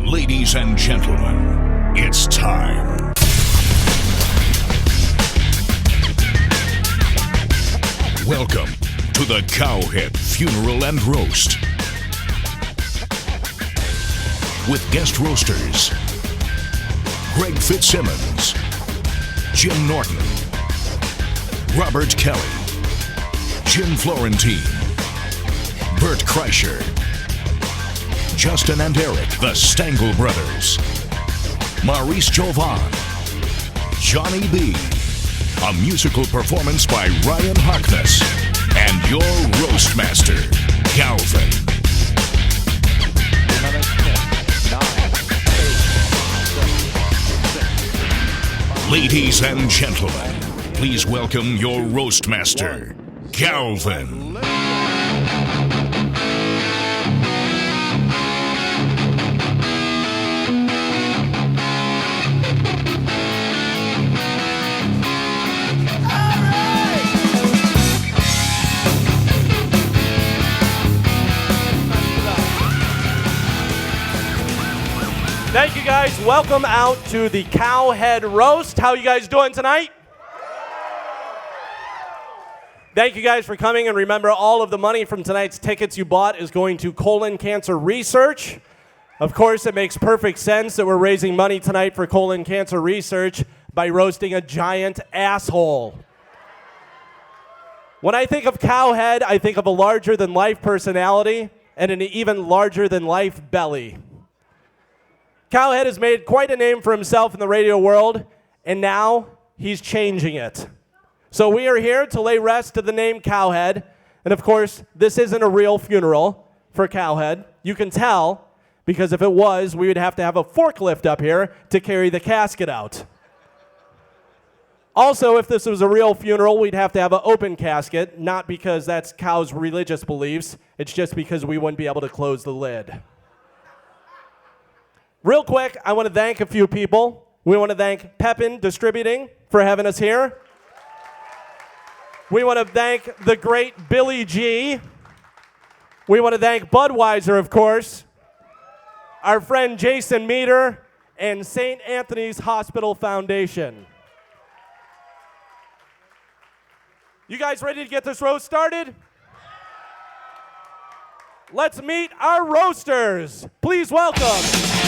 Ladies and gentlemen, it's time. Welcome to the Cowhead Funeral and Roast. With guest roasters, Greg Fitzsimmons, Jim Norton, Robert Kelly, Jim Florentine, Bert Kreischer, Justin and Eric, the Stengel Brothers, Maurice Jovan, Jonny B, a musical performance by Ryan Harkness, and your Roastmaster, Galvin. Ladies and gentlemen, please welcome your Roastmaster, Galvin. Thank you guys. Welcome out to the Cowhead Roast. How you guys doing tonight? Thank you guys for coming, and remember, all of the money from tonight's tickets you bought is going to colon cancer research. Of course, it makes perfect sense that we're raising money tonight for colon cancer research by roasting a giant asshole. When I think of Cowhead, I think of a larger-than-life personality and an even larger-than-life belly. Cowhead has made quite a name for himself in the radio world, and now he's changing it. So we are here to lay rest to the name Cowhead, and of course, this isn't a real funeral for Cowhead. You can tell, because if it was, we would have to have a forklift up here to carry the casket out. Also, if this was a real funeral, we'd have to have an open casket, not because that's Cow's religious beliefs, it's just because we wouldn't be able to close the lid. Real quick, I want to thank a few people. We want to thank Pepin Distributing for having us here. We want to thank the great Billy G. We want to thank Budweiser, of course, our friend Jason Meter, and St. Anthony's Hospital Foundation. You guys ready to get this roast started? Let's meet our roasters. Please welcome.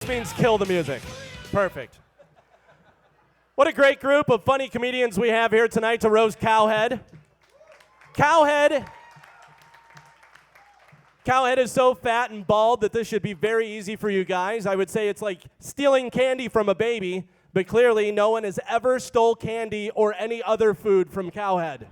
Means kill the music. Perfect. What a great group of funny comedians we have here tonight to roast Cowhead. Cowhead is so fat and bald that this should be very easy for you guys. I would say it's like stealing candy from a baby, but clearly no one has ever stole candy or any other food from Cowhead.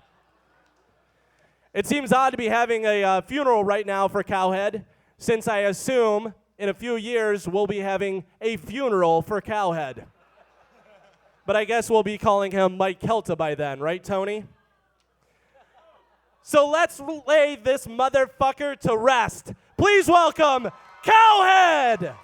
It seems odd to be having a funeral right now for Cowhead, since I assume in a few years, we'll be having a funeral for Cowhead. But I guess we'll be calling him Mike Calta by then, right, Tony? So let's lay this motherfucker to rest. Please welcome Cowhead!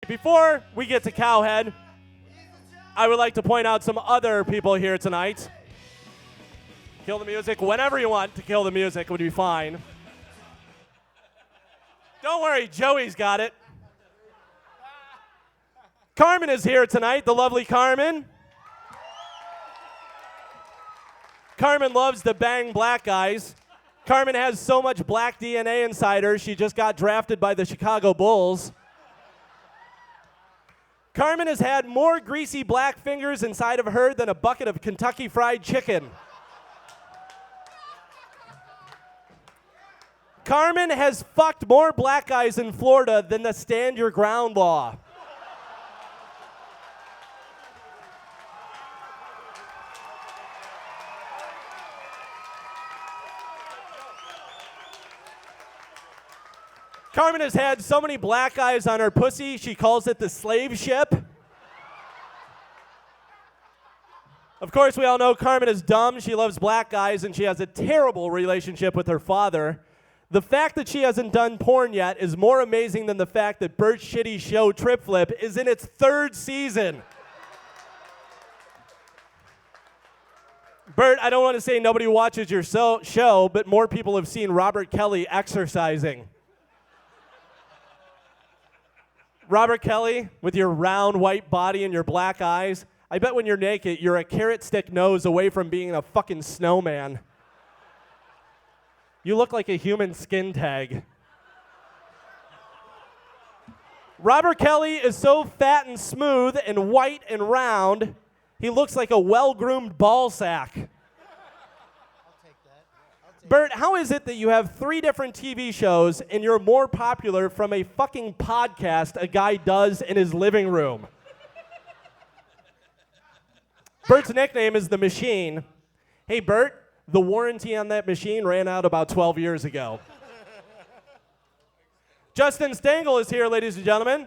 Before we get to Cowhead, I would like to point out some other people here tonight. Kill the music whenever you want to kill the music would be fine. Don't worry, Joey's got it. Carmen is here tonight, the lovely Carmen. Carmen loves to bang black guys. Carmen has so much black DNA inside her, she just got drafted by the Chicago Bulls. Carmen has had more greasy black fingers inside of her than a bucket of Kentucky Fried Chicken. Carmen has fucked more black guys in Florida than the stand your ground law. Carmen has had so many black guys on her pussy, she calls it the slave ship. Of course, we all know Carmen is dumb. She loves black guys, and she has a terrible relationship with her father. The fact that she hasn't done porn yet is more amazing than the fact that Bert's shitty show Trip Flip is in its 3rd season. Bert, I don't want to say nobody watches your show, but more people have seen Robert Kelly exercising. Robert Kelly, with your round white body and your black eyes, I bet when you're naked, you're a carrot stick nose away from being a fucking snowman. You look like a human skin tag. Robert Kelly is so fat and smooth and white and round, he looks like a well-groomed ball sack. Bert, how is it that you have 3 different TV shows and you're more popular from a fucking podcast a guy does in his living room? Bert's nickname is The Machine. Hey, Bert, the warranty on that machine ran out about 12 years ago. Justin Stengel is here, ladies and gentlemen.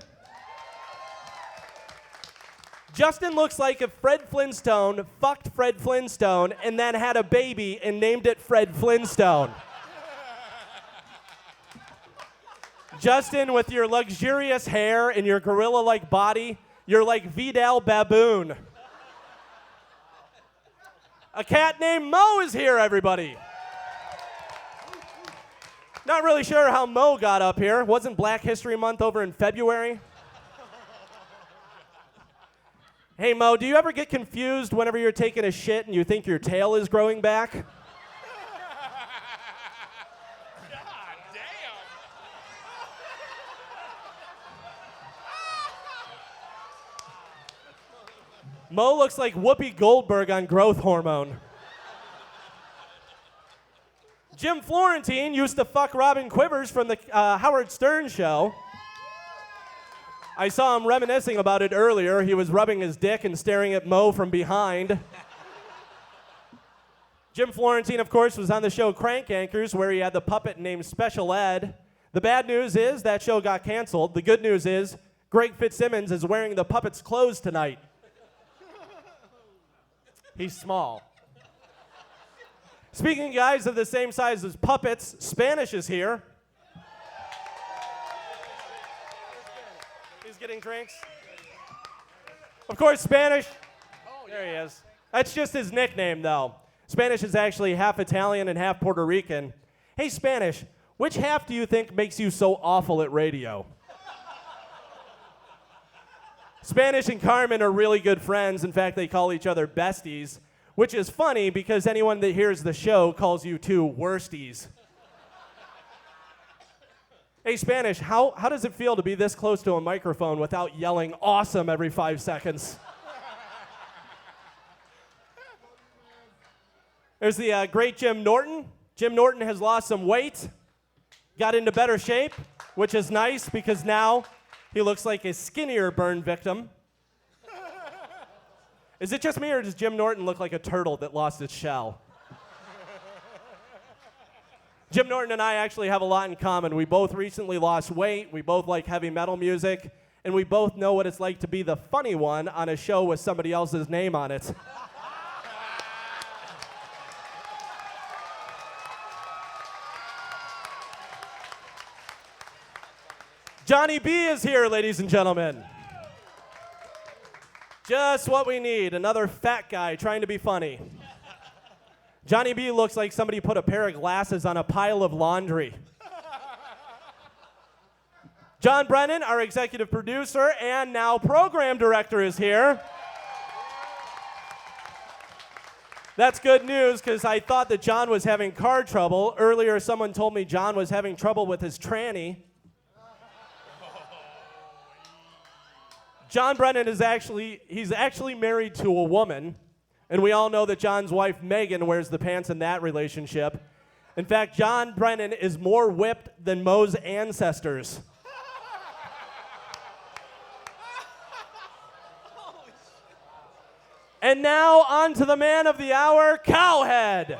Justin looks like if Fred Flintstone fucked Fred Flintstone and then had a baby and named it Fred Flintstone. Justin, with your luxurious hair and your gorilla-like body, you're like Vidal Baboon. A cat named Mo is here, everybody. Not really sure how Mo got up here. Wasn't Black History Month over in February? Hey, Mo, do you ever get confused whenever you're taking a shit and you think your tail is growing back? God damn. Mo looks like Whoopi Goldberg on growth hormone. Jim Florentine used to fuck Robin Quivers from the Howard Stern show. I saw him reminiscing about it earlier. He was rubbing his dick and staring at Mo from behind. Jim Florentine, of course, was on the show Crank Anchors, where he had the puppet named Special Ed. The bad news is that show got canceled. The good news is Greg Fitzsimmons is wearing the puppet's clothes tonight. He's small. Speaking, guys, of the same size as puppets, Spanish is here. He's getting drinks. Of course, Spanish. There he is. That's just his nickname, though. Spanish is actually half Italian and half Puerto Rican. Hey, Spanish, which half do you think makes you so awful at radio? Spanish and Carmen are really good friends. In fact, they call each other besties, which is funny because anyone that hears the show calls you two worsties. Hey, Spanish, how does it feel to be this close to a microphone without yelling awesome every 5 seconds? There's the great Jim Norton. Jim Norton has lost some weight, got into better shape, which is nice because now he looks like a skinnier burn victim. Is it just me, or does Jim Norton look like a turtle that lost its shell? Jim Norton and I actually have a lot in common. We both recently lost weight, we both like heavy metal music, and we both know what it's like to be the funny one on a show with somebody else's name on it. Jonny B is here, ladies and gentlemen. Just what we need, another fat guy trying to be funny. Jonny B looks like somebody put a pair of glasses on a pile of laundry. John Brennan, our executive producer and now program director, is here. That's good news because I thought that John was having car trouble. Earlier, someone told me John was having trouble with his tranny. John Brennan is he's actually married to a woman, and we all know that John's wife, Megan, wears the pants in that relationship. In fact, John Brennan is more whipped than Moe's ancestors. And now, on to the man of the hour, Cowhead.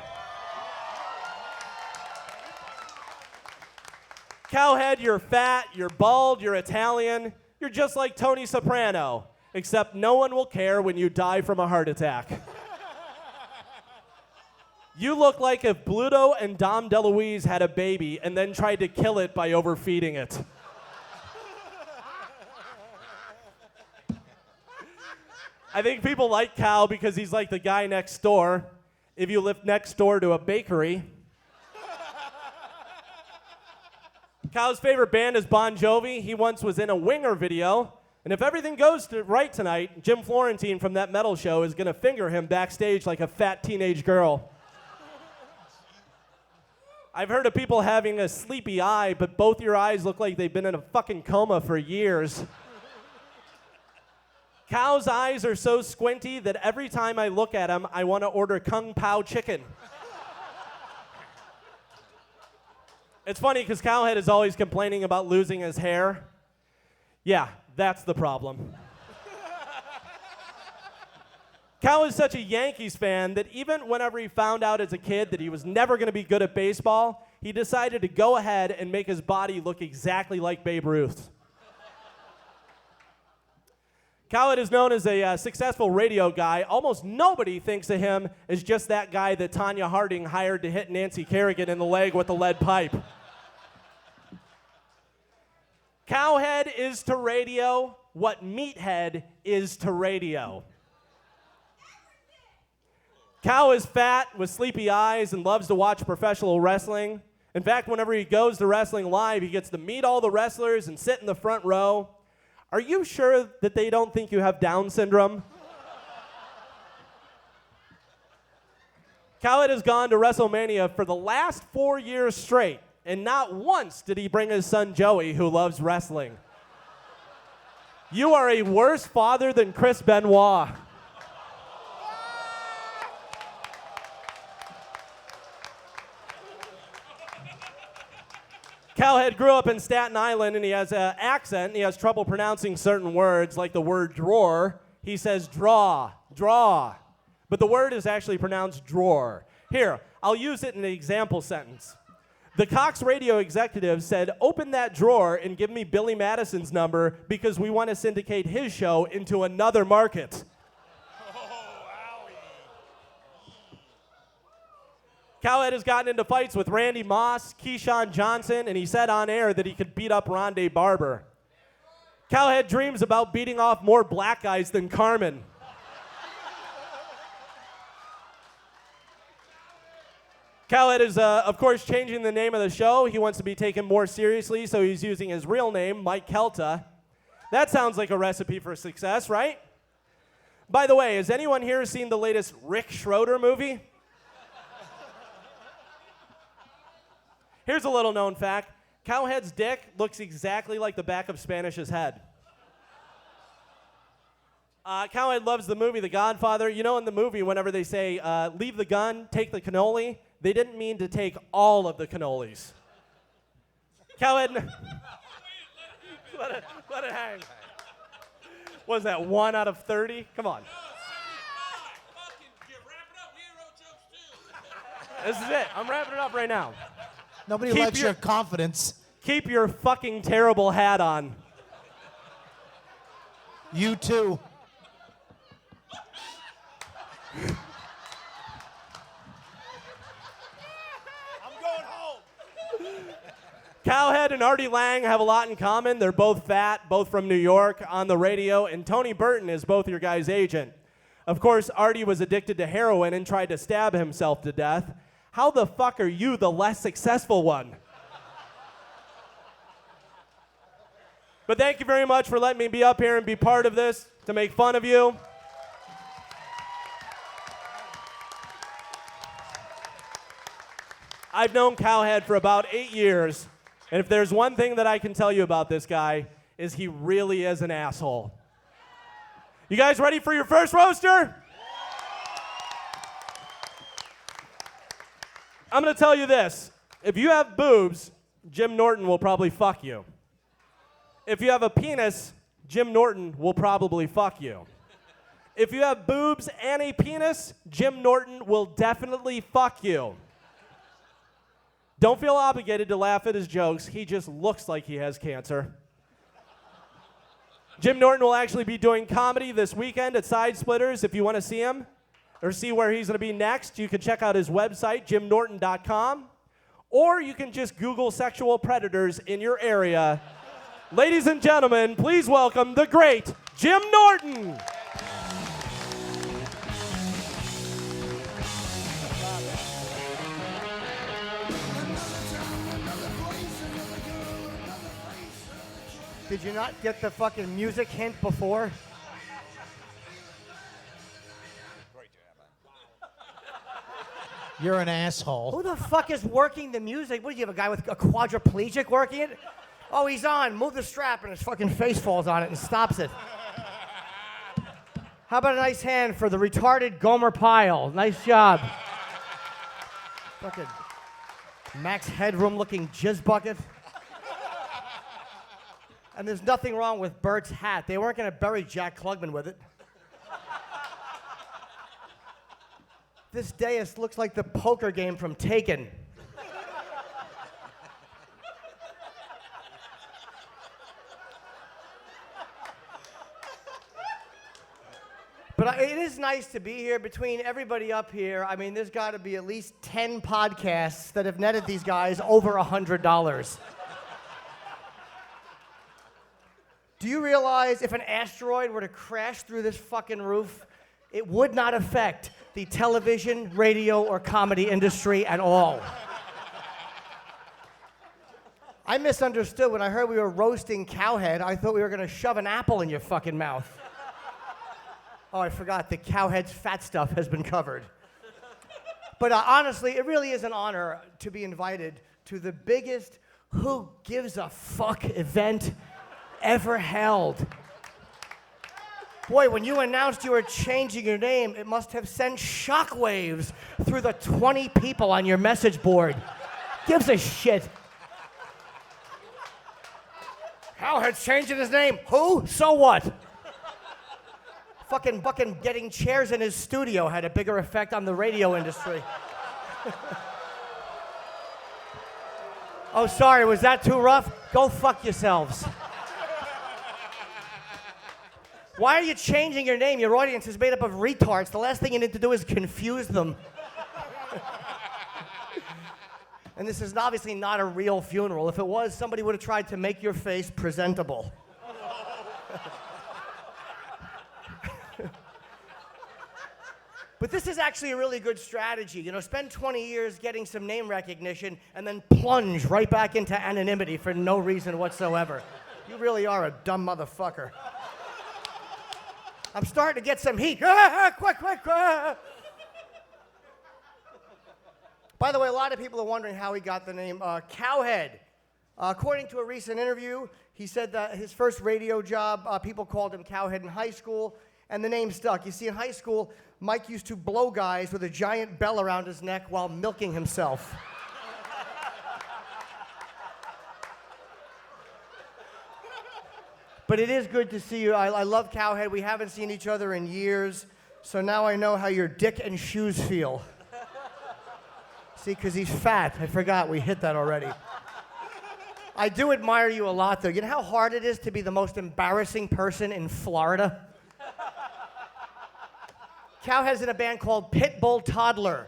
Cowhead, you're fat, you're bald, you're Italian. You're just like Tony Soprano, except no one will care when you die from a heart attack. You look like if Bluto and Dom DeLuise had a baby and then tried to kill it by overfeeding it. I think people like Cow because he's like the guy next door. If you live next door to a bakery. Cow's favorite band is Bon Jovi. He once was in a Winger video. And if everything goes right tonight, Jim Florentine from that metal show is going to finger him backstage like a fat teenage girl. I've heard of people having a sleepy eye, but both your eyes look like they've been in a fucking coma for years. Cow's eyes are so squinty that every time I look at him, I want to order Kung Pao chicken. It's funny because Cowhead is always complaining about losing his hair. Yeah, that's the problem. Cow is such a Yankees fan that even whenever he found out as a kid that he was never going to be good at baseball, he decided to go ahead and make his body look exactly like Babe Ruth. Cowhead is known as a successful radio guy. Almost nobody thinks of him as just that guy that Tanya Harding hired to hit Nancy Kerrigan in the leg with a lead pipe. Cowhead is to radio what Meathead is to radio. Cow is fat with sleepy eyes and loves to watch professional wrestling. In fact, whenever he goes to wrestling live, he gets to meet all the wrestlers and sit in the front row. Are you sure that they don't think you have Down syndrome? Cowhead has gone to WrestleMania for the last 4 years straight, and not once did he bring his son Joey, who loves wrestling. You are a worse father than Chris Benoit. Cowhead grew up in Staten Island, and he has an accent. He has trouble pronouncing certain words, like the word drawer. He says draw, draw. But the word is actually pronounced drawer. Here, I'll use it in an example sentence. The Cox radio executive said, open that drawer and give me Billy Madison's number because we want to syndicate his show into another market. Cowhead has gotten into fights with Randy Moss, Keyshawn Johnson, and he said on air that he could beat up Rondé Barber. Cowhead dreams about beating off more black guys than Carmen. Cowhead is, of course, changing the name of the show. He wants to be taken more seriously, so he's using his real name, Mike Calta. That sounds like a recipe for success, right? By the way, has anyone here seen the latest Rick Schroeder movie? Here's a little known fact. Cowhead's dick looks exactly like the back of Spanish's head. Cowhead loves the movie The Godfather. You know in the movie, whenever they say, leave the gun, take the cannoli, they didn't mean to take all of the cannolis. Cowhead... let it hang. What is that, 1 out of 30? Come on. This is it. I'm wrapping it up right now. Nobody likes your confidence. Keep your fucking terrible hat on. You too. I'm going home. Cowhead and Artie Lang have a lot in common. They're both fat, both from New York, on the radio, and Tony Burton is both your guys' agent. Of course, Artie was addicted to heroin and tried to stab himself to death. How the fuck are you the less successful one? But thank you very much for letting me be up here and be part of this, to make fun of you. I've known Cowhead for about 8 years, and if there's one thing that I can tell you about this guy, is he really is an asshole. You guys ready for your first roaster? I'm gonna tell you this. If you have boobs, Jim Norton will probably fuck you. If you have a penis, Jim Norton will probably fuck you. If you have boobs and a penis, Jim Norton will definitely fuck you. Don't feel obligated to laugh at his jokes. He just looks like he has cancer. Jim Norton will actually be doing comedy this weekend at Side Splitters. If you want to see him or see where he's going to be next, you can check out his website, jimnorton.com, or you can just Google sexual predators in your area. Ladies and gentlemen, please welcome the great Jim Norton. Did you not get the fucking music hint before? You're an asshole. Who the fuck is working the music? What, do you have a guy with a quadriplegic working it? Oh, he's on. Move the strap, and his fucking face falls on it and stops it. How about a nice hand for the retarded Gomer Pyle? Nice job. Fucking Max Headroom looking jizz bucket. And there's nothing wrong with Bert's hat. They weren't going to bury Jack Klugman with it. This dais looks like the poker game from Taken. But it is nice to be here between everybody up here. I mean, there's got to be at least 10 podcasts that have netted these guys over $100. Do you realize if an asteroid were to crash through this fucking roof, it would not affect the television, radio, or comedy industry at all? I misunderstood when I heard we were roasting Cowhead. I thought we were going to shove an apple in your fucking mouth. Oh, I forgot. The Cowhead's fat stuff has been covered. But honestly, it really is an honor to be invited to the biggest Who Gives a Fuck event ever held. Boy, when you announced you were changing your name, it must have sent shockwaves through the 20 people on your message board. Gives a shit. Cowhead's changing his name. Who? So what? Fucking getting chairs in his studio had a bigger effect on the radio industry. Oh, sorry, was that too rough? Go fuck yourselves. Why are you changing your name? Your audience is made up of retards. The last thing you need to do is confuse them. And this is obviously not a real funeral. If it was, somebody would have tried to make your face presentable. But this is actually a really good strategy. You know, spend 20 years getting some name recognition and then plunge right back into anonymity for no reason whatsoever. You really are a dumb motherfucker. I'm starting to get some heat. Quick. By the way, a lot of people are wondering how he got the name Cowhead. According to a recent interview, he said that his first radio job, people called him Cowhead in high school, and the name stuck. You see, in high school, Mike used to blow guys with a giant bell around his neck while milking himself. But it is good to see you. I love Cowhead. We haven't seen each other in years, so now I know how your dick and shoes feel. See, because he's fat. I forgot we hit that already. I do admire you a lot, though. You know how hard it is to be the most embarrassing person in Florida? Cowhead's in a band called Pitbull Toddler.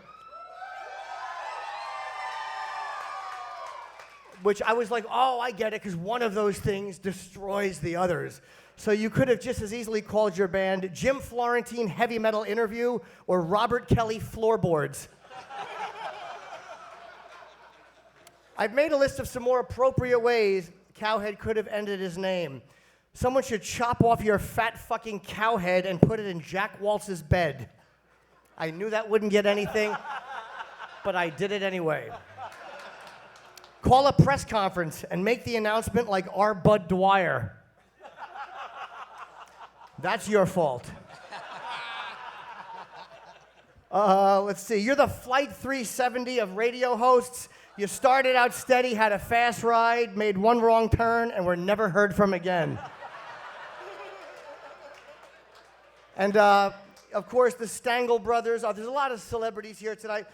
which I was like, oh, I get it, because one of those things destroys the others. So you could have just as easily called your band Jim Florentine Heavy Metal Interview or Robert Kelly Floorboards. I've made a list of some more appropriate ways Cowhead could have ended his name. Someone should chop off your fat fucking cowhead and put it in Jack Waltz's bed. I knew that wouldn't get anything, but I did it anyway. Call a press conference and make the announcement like R. Bud Dwyer. That's your fault. Let's see. You're the Flight 370 of radio hosts. You started out steady, had a fast ride, made one wrong turn, and were never heard from again. And, of course, the Stangl brothers. There's a lot of celebrities here tonight.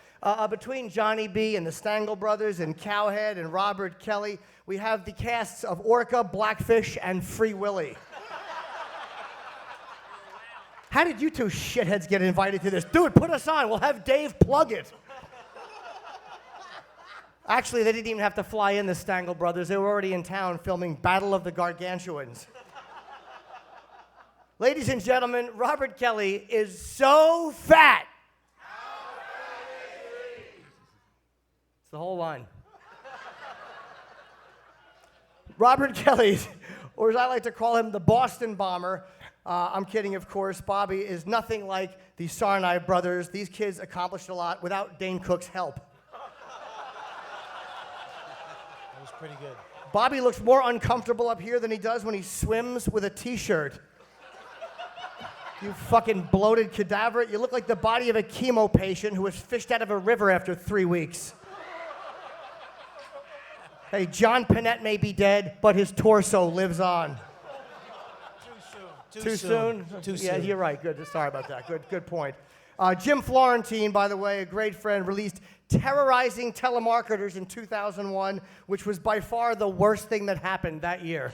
Between Jonny B and the Stangl brothers and Cowhead and Robert Kelly, we have the casts of Orca, Blackfish, and Free Willy. How did you two shitheads get invited to this? Dude, put us on. We'll have Dave plug it. Actually, they didn't even have to fly in, the Stangl brothers. They were already in town filming Battle of the Gargantuans. Ladies and gentlemen, Robert Kelly is so fat. It's the whole line. Robert Kelly, or as I like to call him, the Boston Bomber. I'm kidding, of course. Bobby is nothing like the Sarnai brothers. These kids accomplished a lot without Dane Cook's help. That was pretty good. Bobby looks more uncomfortable up here than he does when he swims with a t-shirt. You fucking bloated cadaver. You look like the body of a chemo patient who was fished out of a river after 3 weeks. Hey, John Panette may be dead, but his torso lives on. Too soon? Yeah, you're right. Good. Sorry about that. Good point. Jim Florentine, by the way, a great friend, released Terrorizing Telemarketers in 2001, which was by far the worst thing that happened that year.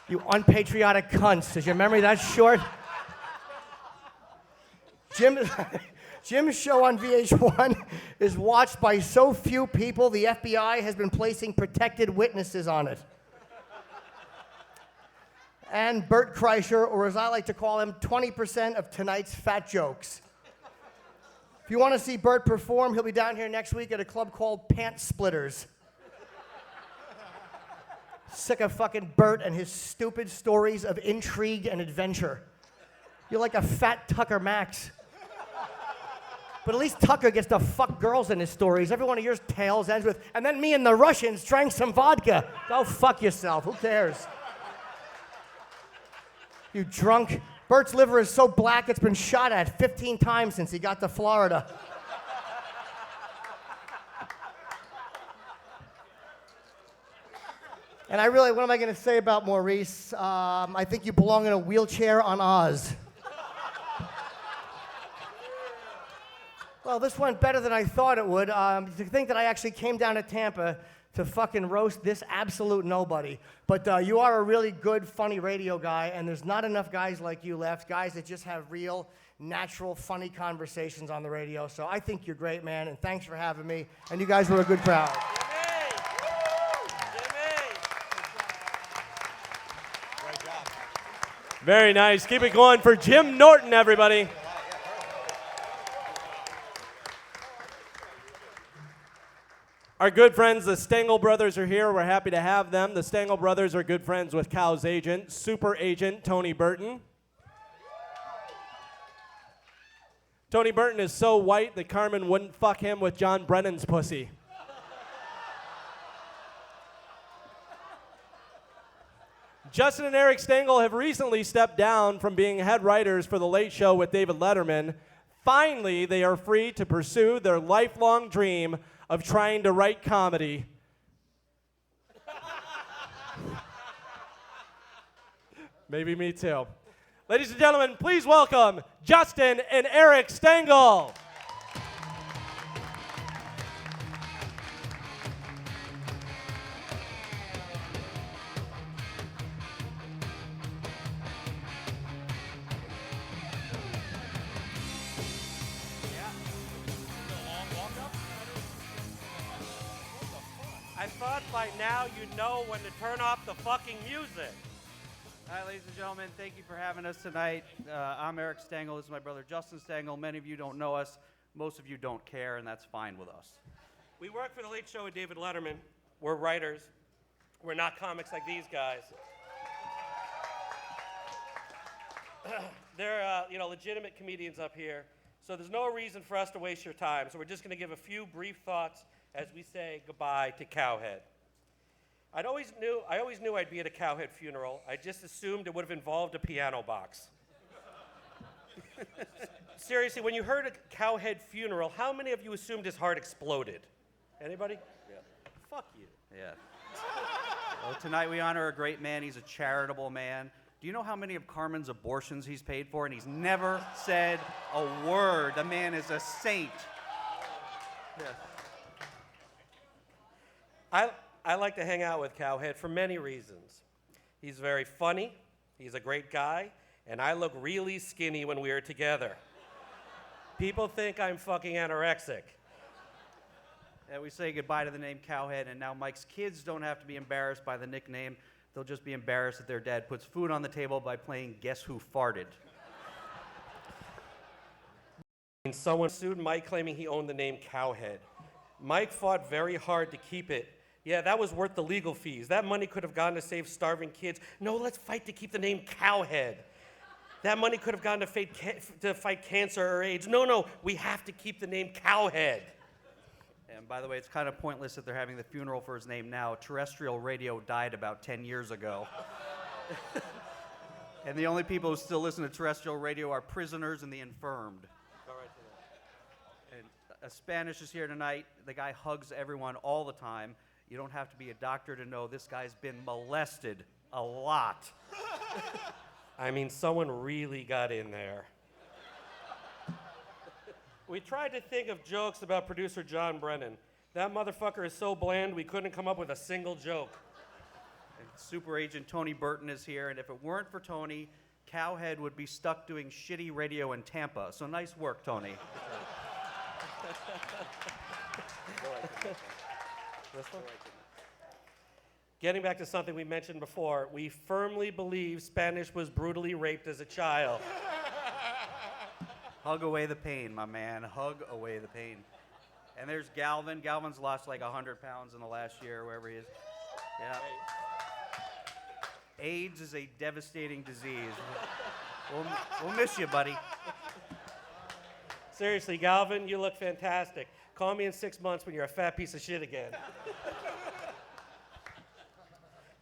You unpatriotic cunts. Is your memory that short? Jim's show on VH1 is watched by so few people, the FBI has been placing protected witnesses on it. And Bert Kreischer, or as I like to call him, 20% of tonight's fat jokes. If you want to see Bert perform, he'll be down here next week at a club called Pant Splitters. Sick of fucking Bert and his stupid stories of intrigue and adventure. You're like a fat Tucker Max. But at least Tucker gets to fuck girls in his stories. Every one of yours tales ends with, and then me and the Russians drank some vodka. Go fuck yourself. Who cares? You drunk. Bert's liver is so black it's been shot at 15 times since he got to Florida. And what am I going to say about Maurice? I think you belong in a wheelchair on Oz. Well, this went better than I thought it would. To think that I actually came down to Tampa to fucking roast this absolute nobody. But you are a really good, funny radio guy, and there's not enough guys like you left, guys that just have real, natural, funny conversations on the radio. So I think you're great, man, and thanks for having me. And you guys were a good crowd. Very nice. Keep it going for Jim Norton, everybody. Our good friends, the Stangl brothers, are here. We're happy to have them. The Stangl brothers are good friends with Cow's agent, super agent Tony Burton. Tony Burton is so white that Carmen wouldn't fuck him with John Brennan's pussy. Justin and Eric Stangl have recently stepped down from being head writers for The Late Show with David Letterman. Finally, they are free to pursue their lifelong dream of trying to write comedy. Maybe me too. Ladies and gentlemen, please welcome Justin and Eric Stangl. I thought by now you'd know when to turn off the fucking music. All right, ladies and gentlemen, thank you for having us tonight. I'm Eric Stengel. This is my brother Justin Stengel. Many of you don't know us. Most of you don't care, and that's fine with us. We work for The Late Show with David Letterman. We're writers. We're not comics like these guys. They're legitimate comedians up here. So there's no reason for us to waste your time. So we're just going to give a few brief thoughts as we say goodbye to Cowhead. I always knew I'd be at a Cowhead funeral. I just assumed it would have involved a piano box. Seriously, when you heard a Cowhead funeral, how many of you assumed his heart exploded? Anybody? Yeah. Fuck you. Yeah. Well, tonight we honor a great man. He's a charitable man. Do you know how many of Carmen's abortions he's paid for? And he's never said a word. The man is a saint. Yeah. I like to hang out with Cowhead for many reasons. He's very funny, he's a great guy, and I look really skinny when we are together. People think I'm fucking anorexic. And we say goodbye to the name Cowhead, and now Mike's kids don't have to be embarrassed by the nickname. They'll just be embarrassed that their dad puts food on the table by playing Guess Who Farted. Someone sued Mike claiming he owned the name Cowhead. Mike fought very hard to keep it. Yeah, that was worth the legal fees. That money could have gone to save starving kids. No, let's fight to keep the name Cowhead. That money could have gone to fight cancer or AIDS. No, we have to keep the name Cowhead. And by the way, it's kind of pointless that they're having the funeral for his name now. Terrestrial radio died about 10 years ago. And the only people who still listen to terrestrial radio are prisoners and the infirmed. And Spanish is here tonight. The guy hugs everyone all the time. You don't have to be a doctor to know this guy's been molested a lot. I mean, someone really got in there. We tried to think of jokes about producer John Brennan. That motherfucker is so bland, we couldn't come up with a single joke. And Super Agent Tony Burton is here, and if it weren't for Tony, Cowhead would be stuck doing shitty radio in Tampa. So nice work, Tony. This one? Getting back to something we mentioned before, we firmly believe Spanish was brutally raped as a child. Hug away the pain, my man. Hug away the pain. And there's Galvin. Galvin's lost like 100 pounds in the last year, wherever he is. Yeah. AIDS is a devastating disease. We'll miss you, buddy. Seriously, Galvin, you look fantastic. Call me in 6 months when you're a fat piece of shit again.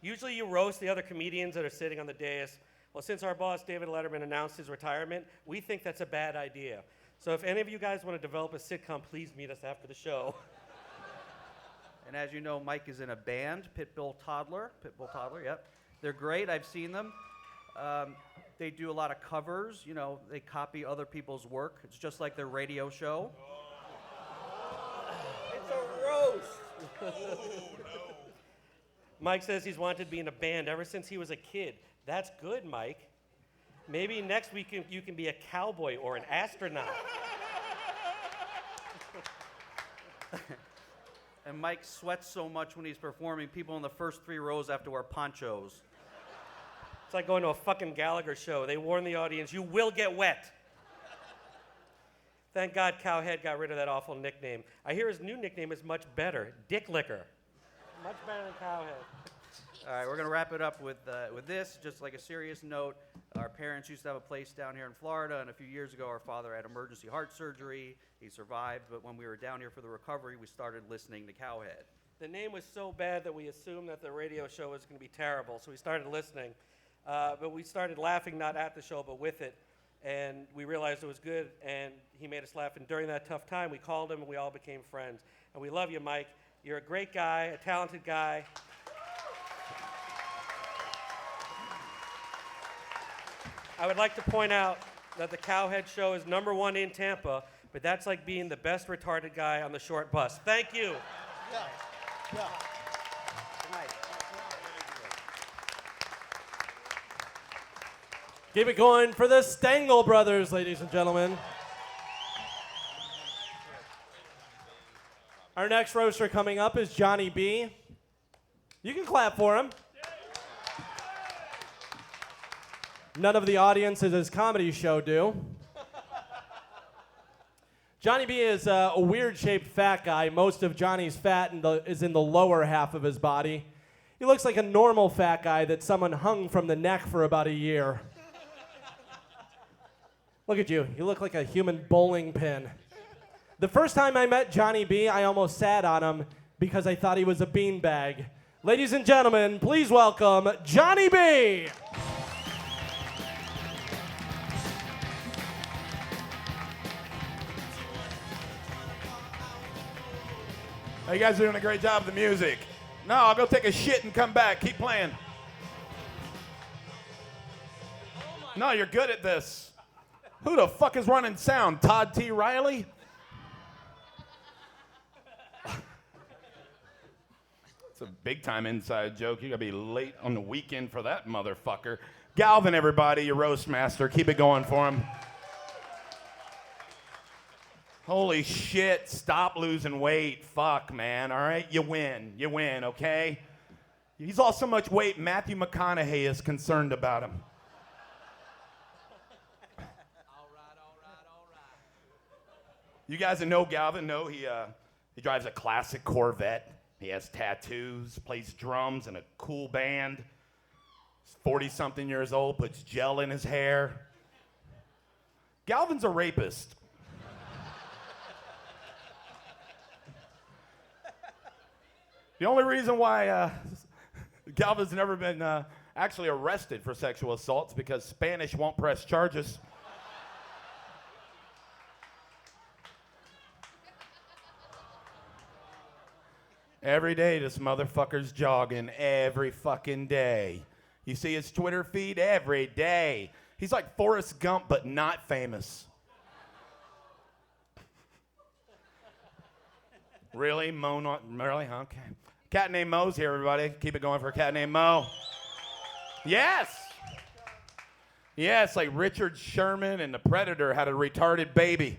Usually you roast the other comedians that are sitting on the dais. Well, since our boss, David Letterman, announced his retirement, we think that's a bad idea. So if any of you guys want to develop a sitcom, please meet us after the show. And as you know, Mike is in a band, Pitbull Toddler, yep. They're great, I've seen them. They do a lot of covers, you know, they copy other people's work. It's just like their radio show. It's a roast. Oh, no. Mike says he's wanted to be in a band ever since he was a kid. That's good, Mike. Maybe next week you can be a cowboy or an astronaut. And Mike sweats so much when he's performing, people in the first 3 rows have to wear ponchos. It's like going to a fucking Gallagher show. They warn the audience, you will get wet. Thank God Cowhead got rid of that awful nickname. I hear his new nickname is much better, Dick Licker. Much better than Cowhead. All right, we're going to wrap it up with this, just like a serious note. Our parents used to have a place down here in Florida, and a few years ago, our father had emergency heart surgery. He survived, but when we were down here for the recovery, we started listening to Cowhead. The name was so bad that we assumed that the radio show was going to be terrible, so we started listening. But we started laughing, not at the show, but with it. And we realized it was good, and he made us laugh. And during that tough time, we called him, and we all became friends. And we love you, Mike. You're a great guy, a talented guy. I would like to point out that the Cowhead Show is #1 in Tampa, but that's like being the best retarded guy on the short bus. Thank you. Yeah. Good night. Keep it going for the Stengel brothers, ladies and gentlemen. Our next roaster coming up is Jonny B. You can clap for him. None of the audience at his comedy show do. Jonny B is a weird-shaped fat guy. Most of Johnny's fat is in the lower half of his body. He looks like a normal fat guy that someone hung from the neck for about a year. Look at you. You look like a human bowling pin. The first time I met Jonny B, I almost sat on him because I thought he was a beanbag. Ladies and gentlemen, please welcome Jonny B. Hey, you guys are doing a great job with the music. No, I'll go take a shit and come back. Keep playing. No, you're good at this. Who the fuck is running sound? Todd T. Riley? It's a big time inside joke. You gotta be late on the weekend for that motherfucker. Galvin, everybody, your Roastmaster. Keep it going for him. Holy shit, stop losing weight. Fuck, man, all right? You win, okay? He's lost so much weight, Matthew McConaughey is concerned about him. All right. You guys that know Galvin know he drives a classic Corvette. He has tattoos, plays drums in a cool band. He's 40-something years old, puts gel in his hair. Galvin's a rapist. The only reason why Galvin's never been actually arrested for sexual assault is because Spanish won't press charges. Every day this motherfucker's jogging, every fucking day. You see his Twitter feed every day. He's like Forrest Gump, but not famous. Really? Mo not really? Okay. Cat named Mo's here, everybody. Keep it going for a cat named Mo. Yes! Yes, like Richard Sherman and the Predator had a retarded baby.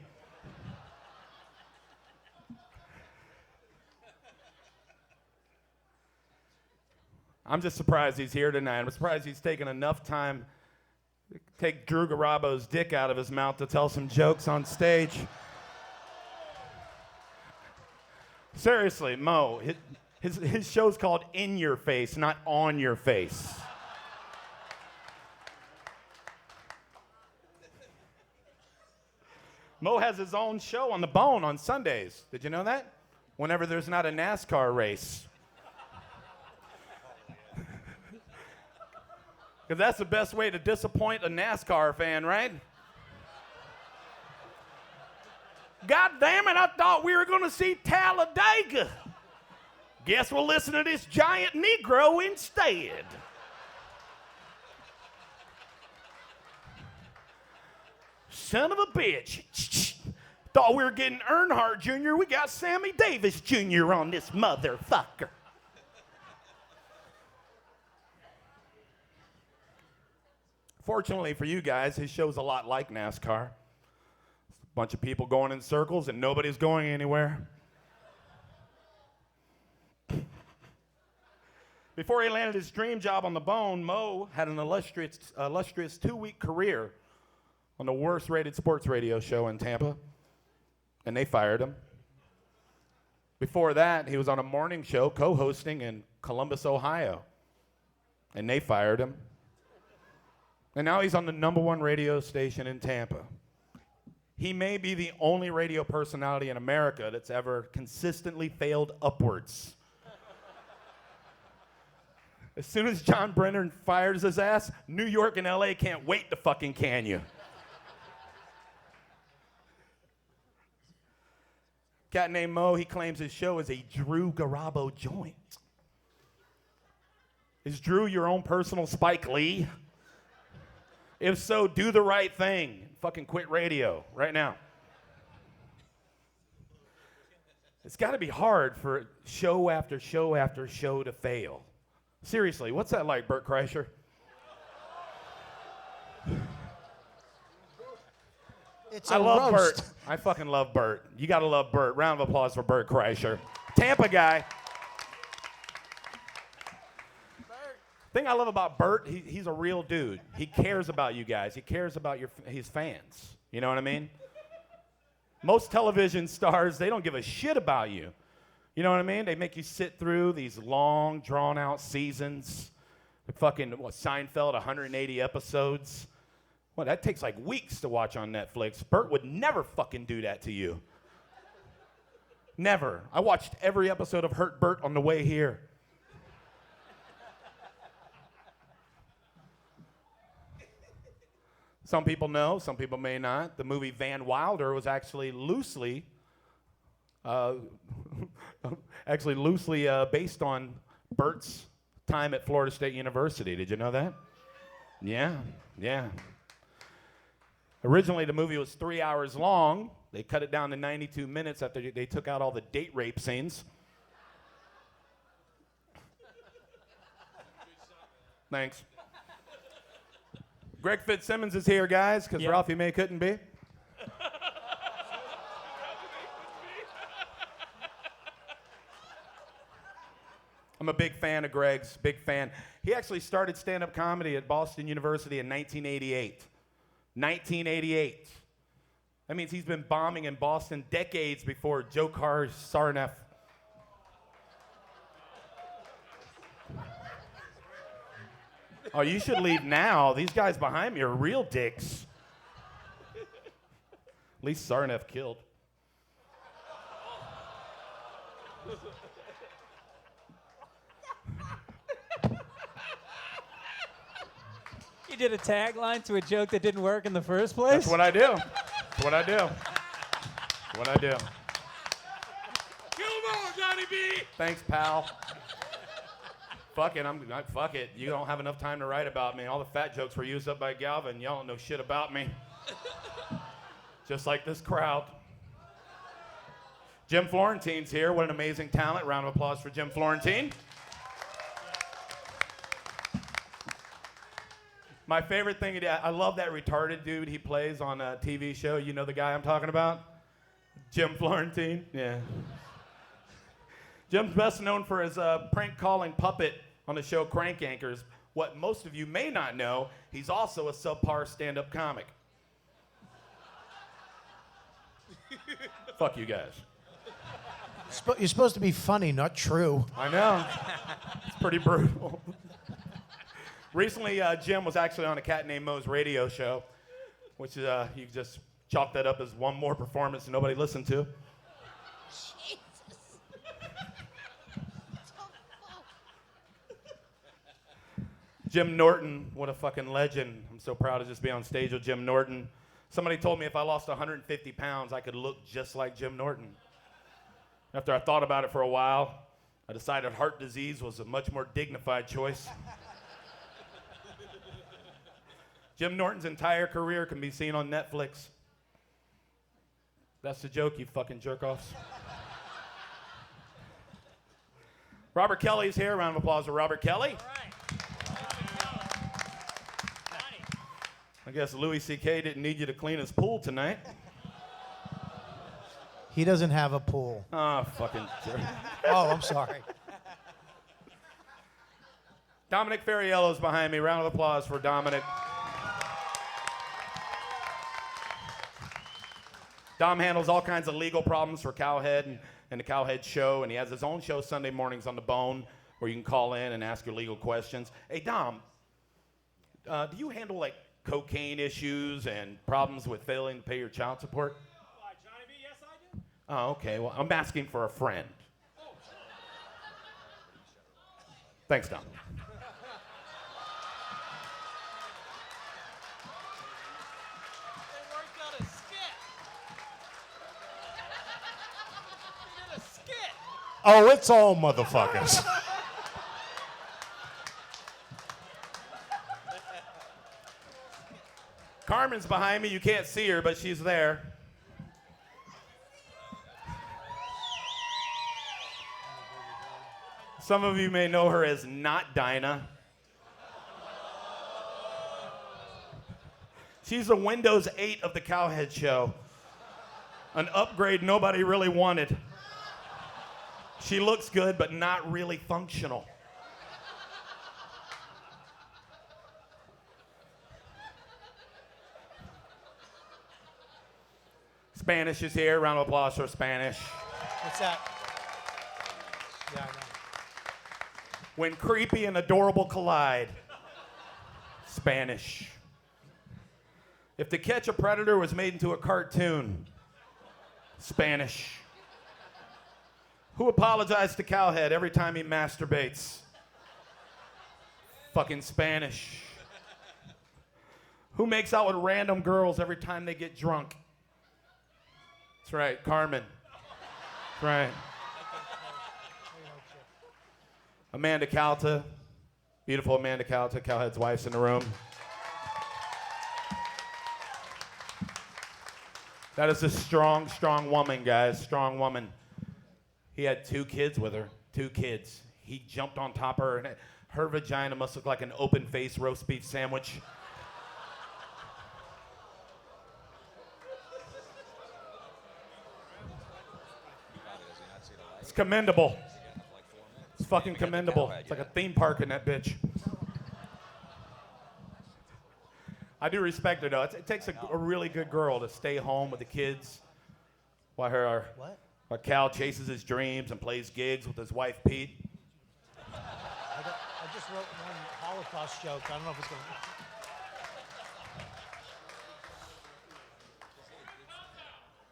I'm just surprised he's here tonight. I'm surprised he's taken enough time to take Drew Garabo's dick out of his mouth to tell some jokes on stage. Seriously, Mo, his show's called In Your Face, not On Your Face. Mo has his own show on The Bone on Sundays. Did you know that? Whenever there's not a NASCAR race. Because that's the best way to disappoint a NASCAR fan, right? God damn it, I thought we were going to see Talladega. Guess we'll listen to this giant Negro instead. Son of a bitch. Thought we were getting Earnhardt Jr. We got Sammy Davis Jr. on this motherfucker. Fortunately for you guys, his show's a lot like NASCAR. Bunch of people going in circles and nobody's going anywhere. Before he landed his dream job on The Bone, Mo had an illustrious 2-week career on the worst rated sports radio show in Tampa, and they fired him. Before that, he was on a morning show co-hosting in Columbus, Ohio, and they fired him. And now he's on the #1 radio station in Tampa. He may be the only radio personality in America that's ever consistently failed upwards. As soon as John Brennan fires his ass, New York and LA can't wait to fucking can you. Cat named Mo, he claims his show is a Drew Garabo joint. Is Drew your own personal Spike Lee? If so, do the right thing. Fucking quit radio right now. It's got to be hard for show after show after show to fail. Seriously, what's that like, Bert Kreischer? It's I a love roast. Bert. I fucking love Bert. You got to love Bert. Round of applause for Bert Kreischer. Tampa guy. Thing I love about Bert, he's a real dude. He cares about you guys. He cares about his fans. You know what I mean? Most television stars, they don't give a shit about you. You know what I mean? They make you sit through these long, drawn-out seasons. Like fucking, Seinfeld, 180 episodes. Well, that takes like weeks to watch on Netflix. Bert would never fucking do that to you. Never. I watched every episode of Hurt Bert on the way here. Some people know, some people may not. The movie Van Wilder was actually loosely based on Bert's time at Florida State University. Did you know that? Yeah. Originally, the movie was 3 hours long. They cut it down to 92 minutes after they took out all the date rape scenes. Thanks. Greg Fitzsimmons is here, guys, because Ralphie May couldn't be. I'm a big fan of Greg's, big fan. He actually started stand-up comedy at Boston University in 1988. 1988. That means he's been bombing in Boston decades before Dzhokhar Sarnath. Oh, you should leave now. These guys behind me are real dicks. At least Sarnath killed. You did a tagline to a joke that didn't work in the first place? That's what I do. That's what I do. That's what I do. Kill them all, Jonny B. Thanks, pal. Fuck it, fuck it. You don't have enough time to write about me. All the fat jokes were used up by Galvin. Y'all don't know shit about me. Just like this crowd. Jim Florentine's here. What an amazing talent. Round of applause for Jim Florentine. My favorite thing, I love that retarded dude he plays on a TV show. You know the guy I'm talking about? Jim Florentine? Yeah. Jim's best known for his prank calling puppet on the show Crank Anchors. What most of you may not know, he's also a subpar stand-up comic. Fuck you guys. You're supposed to be funny, not true. I know. It's pretty brutal. Recently, Jim was actually on a cat named Mo's radio show, which is, you just chalk that up as one more performance nobody listened to. Jim Norton, what a fucking legend. I'm so proud to just be on stage with Jim Norton. Somebody told me if I lost 150 pounds, I could look just like Jim Norton. After I thought about it for a while, I decided heart disease was a much more dignified choice. Jim Norton's entire career can be seen on Netflix. That's the joke, you fucking jerk-offs. Robert Kelly's here. Round of applause for Robert Kelly. All right. I guess Louis C.K. didn't need you to clean his pool tonight. He doesn't have a pool. Oh, fucking jerk. Oh, I'm sorry. Dominic Ferriello's behind me. Round of applause for Dominic. Dom handles all kinds of legal problems for Cowhead and the Cowhead Show, and he has his own show Sunday mornings on the Bone where you can call in and ask your legal questions. Hey, Dom, do you handle, like, cocaine issues and problems with failing to pay your child support? Jonny B, yes, I do. Oh, okay. Well, I'm asking for a friend. Thanks, Dom. Oh, it's all motherfuckers. Carmen's behind me. You can't see her, but she's there. Some of you may know her as Not Dinah. She's the Windows 8 of the Cowhead Show. An upgrade nobody really wanted. She looks good, but not really functional. Spanish is here. Round of applause for Spanish. What's that? Yeah, I know. When creepy and adorable collide. Spanish. If To Catch a Predator was made into a cartoon. Spanish. Who apologized to Cowhead every time he masturbates? Fucking Spanish. Who makes out with random girls every time they get drunk? That's right, Carmen. That's right. Amanda Calta. Beautiful Amanda Calta, Cowhead's wife's in the room. That is a strong, strong woman, guys. Strong woman. He had 2 kids with her. 2 kids. He jumped on top of her, and her vagina must look like an open-faced roast beef sandwich. It's commendable. It's fucking commendable. It's like a theme park in that bitch. I do respect her, though. It takes a really good girl to stay home with the kids while her Cal chases his dreams and plays gigs with his wife, Pete. I just wrote one Holocaust joke. I don't know if it's going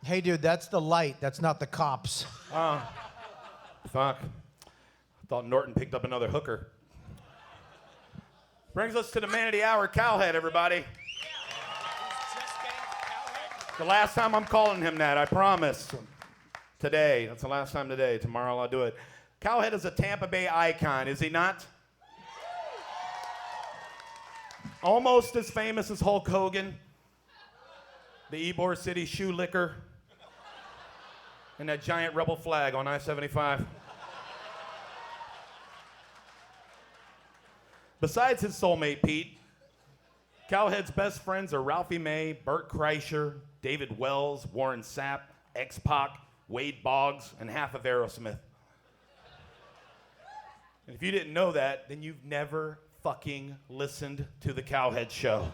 to... Hey, dude, that's the light. That's not the cops. Fuck. I thought Norton picked up another hooker. Brings us to the man of the hour, Cowhead, everybody. The last time I'm calling him that, I promise. Today. That's the last time today. Tomorrow I'll do it. Cowhead is a Tampa Bay icon, is he not? Almost as famous as Hulk Hogan, the Ybor City shoe licker, and that giant rebel flag on I-75. Besides his soulmate, Pete, Cowhead's best friends are Ralphie May, Bert Kreischer, David Wells, Warren Sapp, X-Pac, Wade Boggs, and half of Aerosmith. And if you didn't know that, then you've never fucking listened to the Cowhead Show.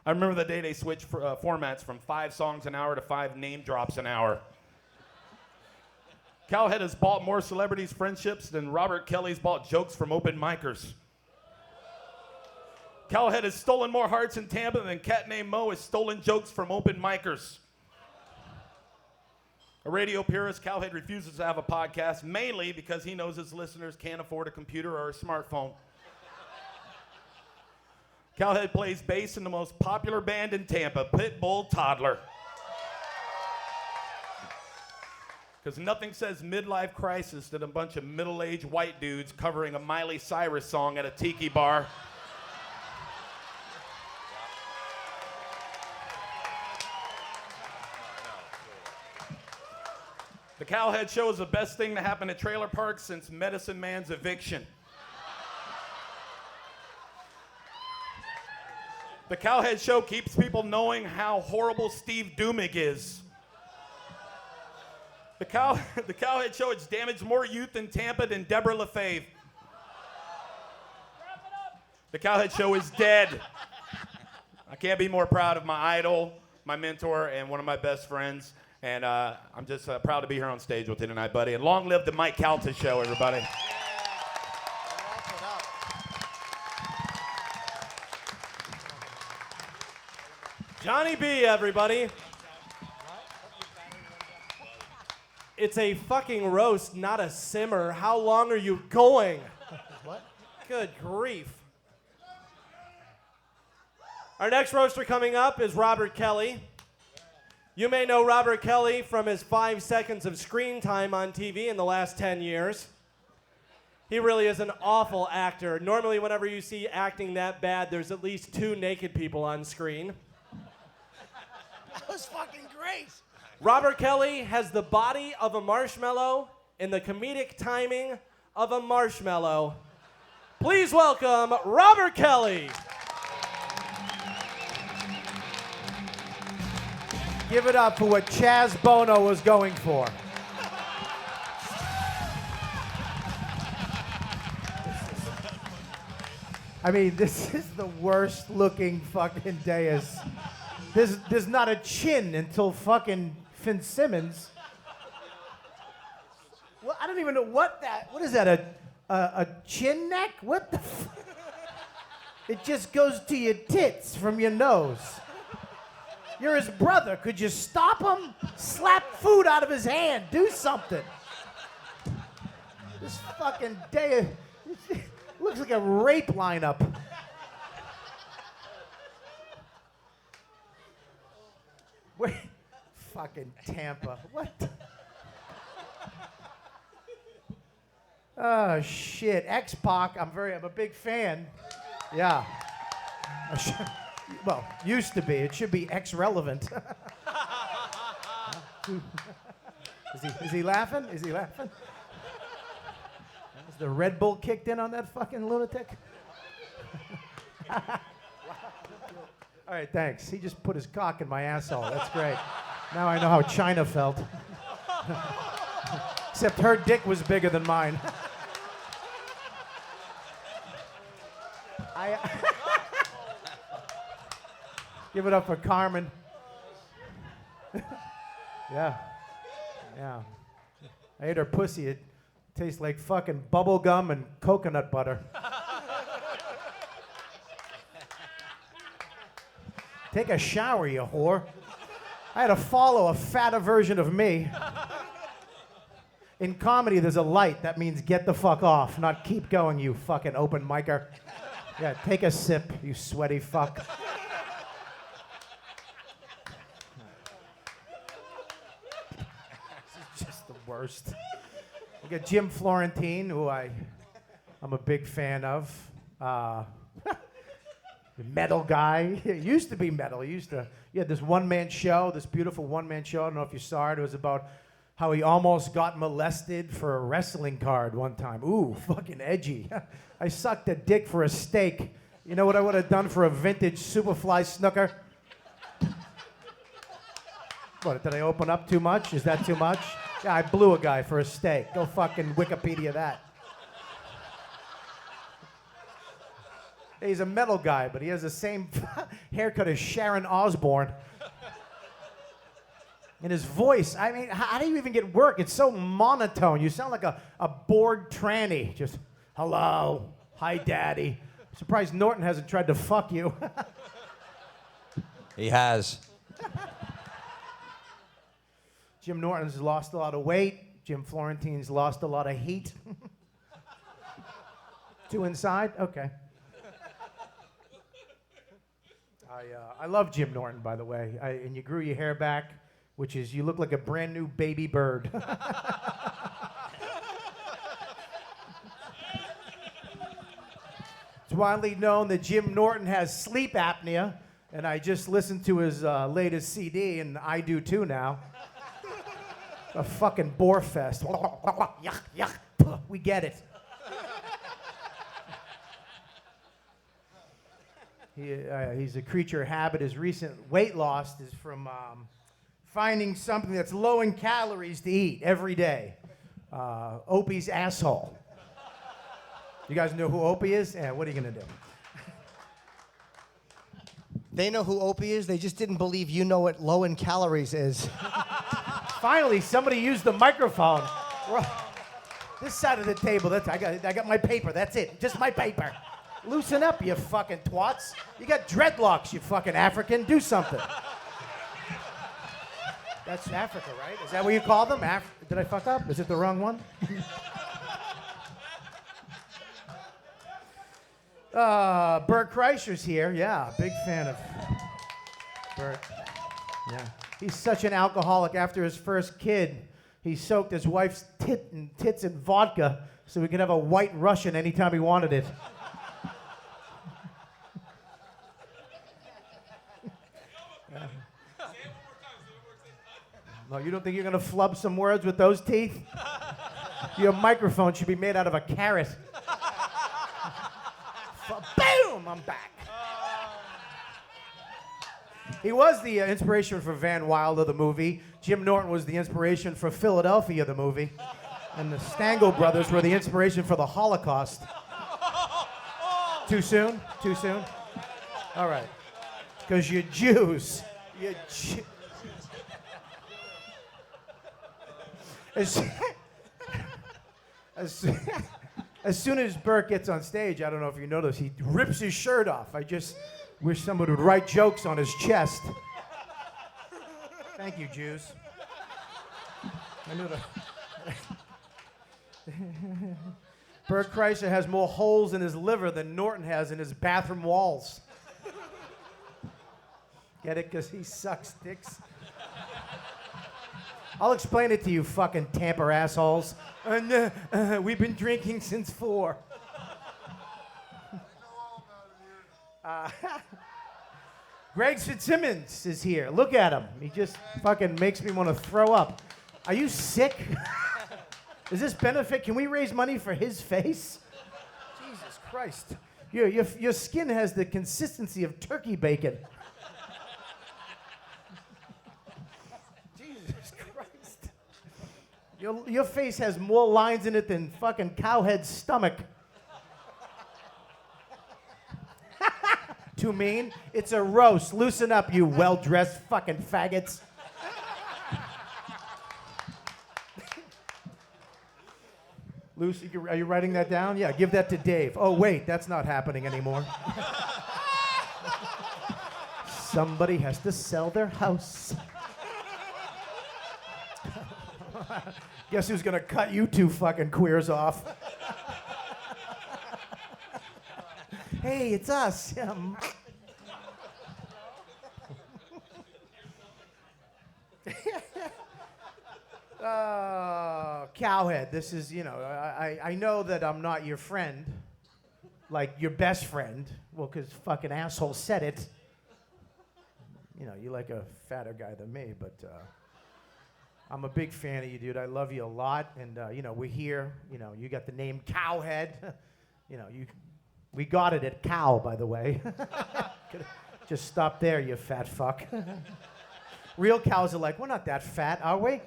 I remember the day they switched formats from 5 songs an hour to 5 name drops an hour. Cowhead has bought more celebrities' friendships than Robert Kelly's bought jokes from open micers. Cowhead has stolen more hearts in Tampa than Cat Named Mo has stolen jokes from open micers. A radio purist, Cowhead refuses to have a podcast, mainly because he knows his listeners can't afford a computer or a smartphone. Cowhead plays bass in the most popular band in Tampa, Pitbull Toddler. Because nothing says midlife crisis than a bunch of middle-aged white dudes covering a Miley Cyrus song at a tiki bar. The Cowhead Show is the best thing to happen at trailer parks since Medicine Man's eviction. The Cowhead Show keeps people knowing how horrible Steve Dumig is. The Cowhead Show has damaged more youth in Tampa than Deborah LaFave. The Cowhead Show is dead. I can't be more proud of my idol, my mentor, and one of my best friends. And I'm just proud to be here on stage with you tonight, buddy. And long live the Mike Calta Show, everybody. Jonny B, everybody. It's a fucking roast, not a simmer. How long are you going? What? Good grief. Our next roaster coming up is Robert Kelly. You may know Robert Kelly from his 5 seconds of screen time on TV in the last 10 years. He really is an awful actor. Normally, whenever you see acting that bad, there's at least 2 naked people on screen. That was fucking great. Robert Kelly has the body of a marshmallow and the comedic timing of a marshmallow. Please welcome Robert Kelly. Give it up for what Chaz Bono was going for. I mean, this is the worst looking fucking dais There's not a chin until fucking Fitzsimmons. Well, I don't even know what is that, a chin neck? What the It just goes to your tits from your nose. You're his brother. Could you stop him? Slap food out of his hand. Do something. This fucking day looks like a rape lineup. Wait, fucking Tampa. What? Oh shit. X-Pac. I'm a big fan. Yeah. Well, used to be. It should be X-relevant. Is he laughing? Is he laughing? Has the Red Bull kicked in on that fucking lunatic? All right, thanks. He just put his cock in my asshole. That's great. Now I know how China felt. Except her dick was bigger than mine. Give it up for Carmen. Yeah. Yeah. I ate her pussy. It tastes like fucking bubble gum and coconut butter. Take a shower, you whore. I had to follow a fatter version of me. In comedy, there's a light. That means get the fuck off, not keep going, you fucking open micer. Yeah, take a sip, you sweaty fuck. This is just the worst. We got Jim Florentine, who I'm a big fan of. Metal guy. He used to be metal. He had this one-man show, this beautiful one-man show. I don't know if you saw it. It was about how he almost got molested for a wrestling card one time. Ooh, fucking edgy. I sucked a dick for a steak. You know what I would have done for a vintage Superfly snooker? What, did I open up too much? Is that too much? Yeah, I blew a guy for a steak. Go fucking Wikipedia that. He's a metal guy, but he has the same haircut as Sharon Osbourne. And his voice, I mean, how do you even get work? It's so monotone. You sound like a bored tranny. Just, hello, hi, daddy. I'm surprised Norton hasn't tried to fuck you. He has. Jim Norton's lost a lot of weight. Jim Florentine's lost a lot of heat. Two inside? Okay. I love Jim Norton, by the way. And you grew your hair back, which is you look like a brand new baby bird. It's widely known that Jim Norton has sleep apnea, and I just listened to his latest CD, and I do too now. A fucking bore fest. Yuck, yuck. We get it. He's a creature of habit. His recent weight loss is from finding something that's low in calories to eat every day. Opie's asshole. You guys know who Opie is? Yeah, what are you going to do? They know who Opie is. They just didn't believe you know what low in calories is. Finally, somebody used the microphone. This side of the table, I got my paper. That's it. Just my paper. Loosen up, you fucking twats. You got dreadlocks, you fucking African. Do something. That's Africa, right? Is that what you call them? Did I fuck up? Is it the wrong one? Bert Kreischer's here. Yeah, big fan of Bert. Yeah. He's such an alcoholic. After his first kid, he soaked his wife's tits in vodka so he could have a white Russian anytime he wanted it. No, you don't think you're going to flub some words with those teeth? Your microphone should be made out of a carrot. Boom! I'm back. He was the inspiration for Van Wilder, the movie. Jim Norton was the inspiration for Philadelphia, the movie. And the Stangl brothers were the inspiration for the Holocaust. Too soon? Too soon? All right. Because you're Jews. You as, as soon as Bert gets on stage, I don't know if you notice, he rips his shirt off. I just wish someone would write jokes on his chest. Thank you, Jews. I knew that. Bert Kreischer has more holes in his liver than Norton has in his bathroom walls. Get it? Because he sucks dicks. I'll explain it to you, fucking Tampa assholes. We've been drinking since 4. Greg Fitzsimmons is here. Look at him. He just fucking makes me want to throw up. Are you sick? Is this benefit? Can we raise money for his face? Jesus Christ. Your skin has the consistency of turkey bacon. Jesus Christ. Your face has more lines in it than fucking Cowhead's stomach. Too mean? It's a roast. Loosen up, you well-dressed fucking faggots. Lucy, are you writing that down? Yeah, give that to Dave. Oh, wait, that's not happening anymore. Somebody has to sell their house. Guess who's gonna cut you two fucking queers off? Hey, it's us. Cowhead, this is, I know that I'm not your friend, like your best friend. Well, because fucking asshole said it. You like a fatter guy than me, but I'm a big fan of you, dude. I love you a lot, and, we're here. You got the name Cowhead. We got it at Cow, by the way. Just stop there, you fat fuck. Real cows are like, we're not that fat, are we?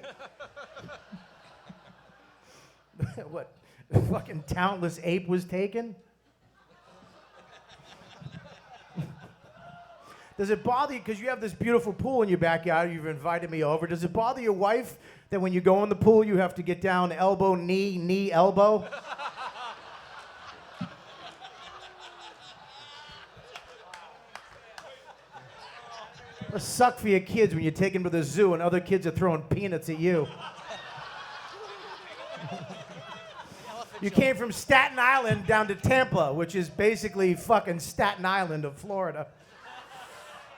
What? The fucking talentless ape was taken? Does it bother you, because you have this beautiful pool in your backyard, you've invited me over, does it bother your wife that when you go in the pool you have to get down elbow, knee, knee, elbow? It must suck for your kids when you take them to the zoo and other kids are throwing peanuts at you. You came from Staten Island down to Tampa, which is basically fucking Staten Island of Florida.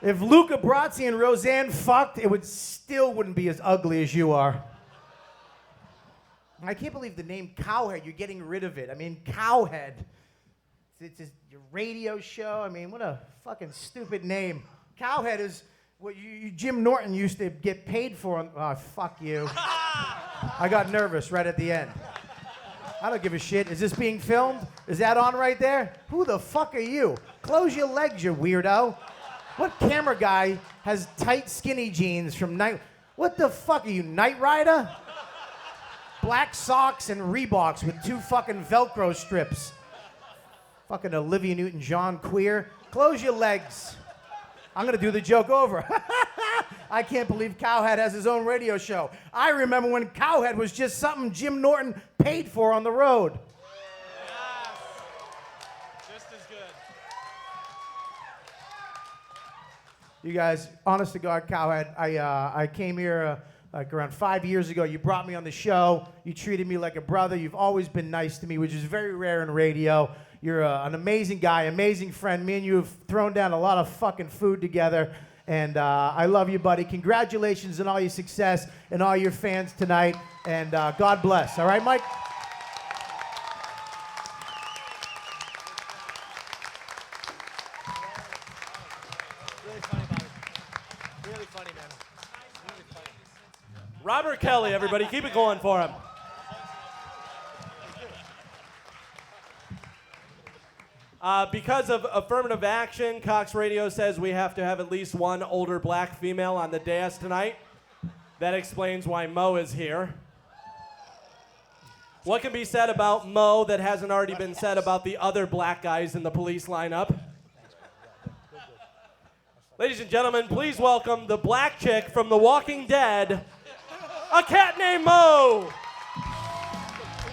If Luca Brasi and Roseanne fucked, it still wouldn't be as ugly as you are. I can't believe the name Cowhead, you're getting rid of it. I mean, Cowhead. It's your radio show. I mean, what a fucking stupid name. Cowhead is what Jim Norton used to get paid for. Oh, fuck you. I got nervous right at the end. I don't give a shit. Is this being filmed? Is that on right there? Who the fuck are you? Close your legs, you weirdo. What camera guy has tight skinny jeans from Night... What the fuck are you, Knight Rider? Black socks and Reeboks with 2 fucking Velcro strips. Fucking Olivia Newton-John queer. Close your legs. I'm gonna do the joke over. I can't believe Cowhead has his own radio show. I remember when Cowhead was just something Jim Norton paid for on the road. Just as good. You guys, honest to God, Cowhead, I came here like around 5 years ago. You brought me on the show. You treated me like a brother. You've always been nice to me, which is very rare in radio. You're an amazing guy, amazing friend. Me and you have thrown down a lot of fucking food together. And I love you, buddy. Congratulations on all your success and all your fans tonight. And God bless. All right, Mike? Really funny, Bobby. Really funny, man. Really funny. Robert Kelly, everybody. Keep it going for him. Because of affirmative action, Cox Radio says we have to have at least one older black female on the dais tonight. That explains why Mo is here. What can be said about Mo that hasn't already been said about the other black guys in the police lineup? Ladies and gentlemen, please welcome the black chick from The Walking Dead, a cat named Mo. You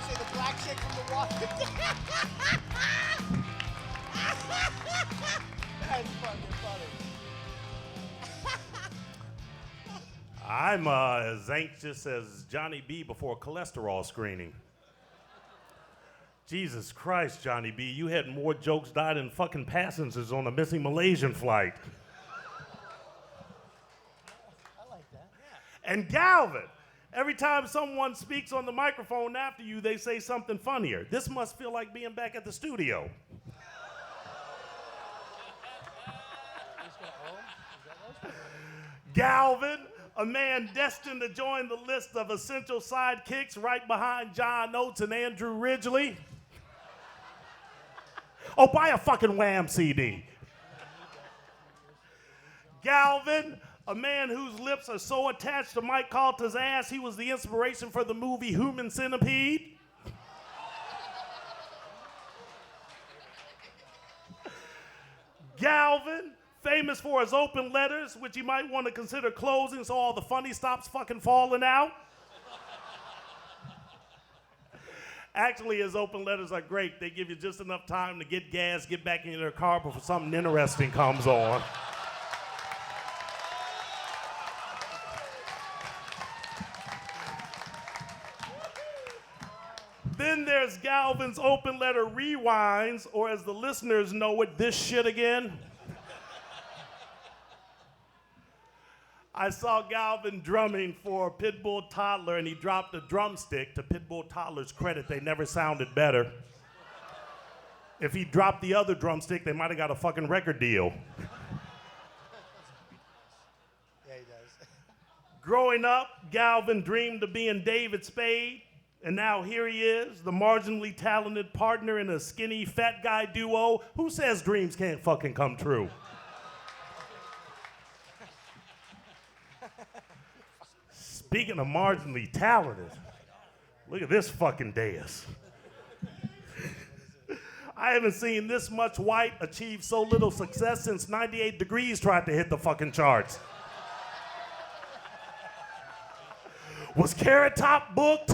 say the black chick from The Walking Dead? That's fucking funny. I'm as anxious as Jonny B before a cholesterol screening. Jesus Christ, Jonny B, you had more jokes died than fucking passengers on a missing Malaysian flight. I like that. And Galvin, every time someone speaks on the microphone after you, they say something funnier. This must feel like being back at the studio. Galvin, a man destined to join the list of essential sidekicks right behind John Oates and Andrew Ridgeley. Oh, buy a fucking Wham CD. Galvin, a man whose lips are so attached to Mike Calta's ass, he was the inspiration for the movie Human Centipede. Galvin, famous for his open letters, which you might want to consider closing so all the funny stops fucking falling out. Actually, his open letters are great. They give you just enough time to get gas, get back in your car before something interesting comes on. Then there's Galvin's open letter rewinds, or as the listeners know it, this shit again. I saw Galvin drumming for Pitbull Toddler, and he dropped a drumstick. To Pitbull Toddler's credit, they never sounded better. If he dropped the other drumstick, they might have got a fucking record deal. Yeah, he does. Growing up, Galvin dreamed of being David Spade, and now here he is, the marginally talented partner in a skinny fat guy duo. Who says dreams can't fucking come true? Speaking of marginally talented, look at this fucking dais. I haven't seen this much white achieve so little success since 98 Degrees tried to hit the fucking charts. Was Carrot Top booked?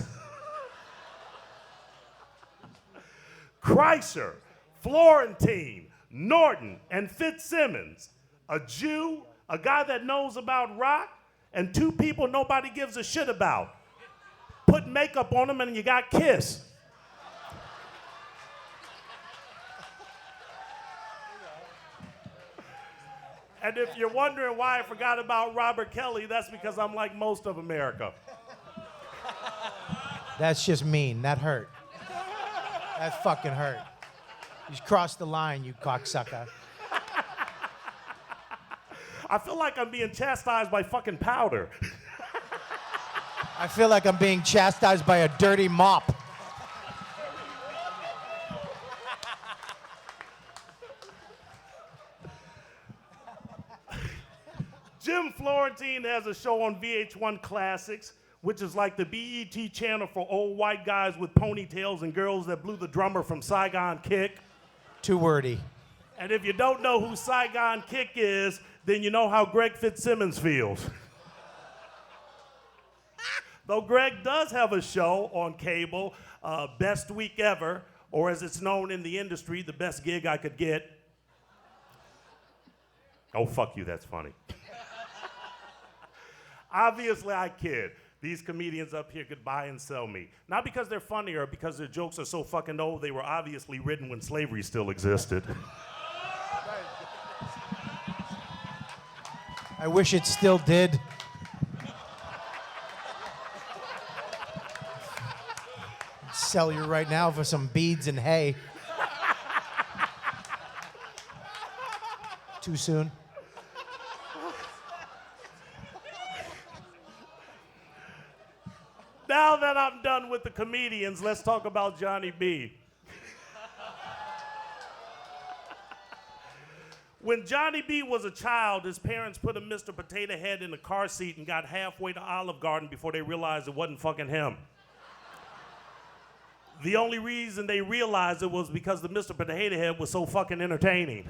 Kreischer, Florentine, Norton, and Fitzsimmons, a Jew, a guy that knows about rock, and two people nobody gives a shit about. Put makeup on them and you got Kiss. And if you're wondering why I forgot about Robert Kelly, that's because I'm like most of America. That's just mean. That hurt. That fucking hurt. You crossed the line, you cocksucker. I feel like I'm being chastised by fucking powder. I feel like I'm being chastised by a dirty mop. Jim Florentine has a show on VH1 Classics, which is like the BET channel for old white guys with ponytails and girls that blew the drummer from Saigon Kick. Too wordy. And if you don't know who Saigon Kick is, then you know how Greg Fitzsimmons feels. Though Greg does have a show on cable, Best Week Ever, or as it's known in the industry, the best gig I could get. Oh, fuck you, that's funny. Obviously, I kid. These comedians up here could buy and sell me. Not because they're funny or because their jokes are so fucking old, they were obviously written when slavery still existed. I wish it still did. Sell you right now for some beads and hay. Too soon? Now that I'm done with the comedians, let's talk about Jonny B. When Jonny B was a child, his parents put a Mr. Potato Head in the car seat and got halfway to Olive Garden before they realized it wasn't fucking him. The only reason they realized it was because the Mr. Potato Head was so fucking entertaining.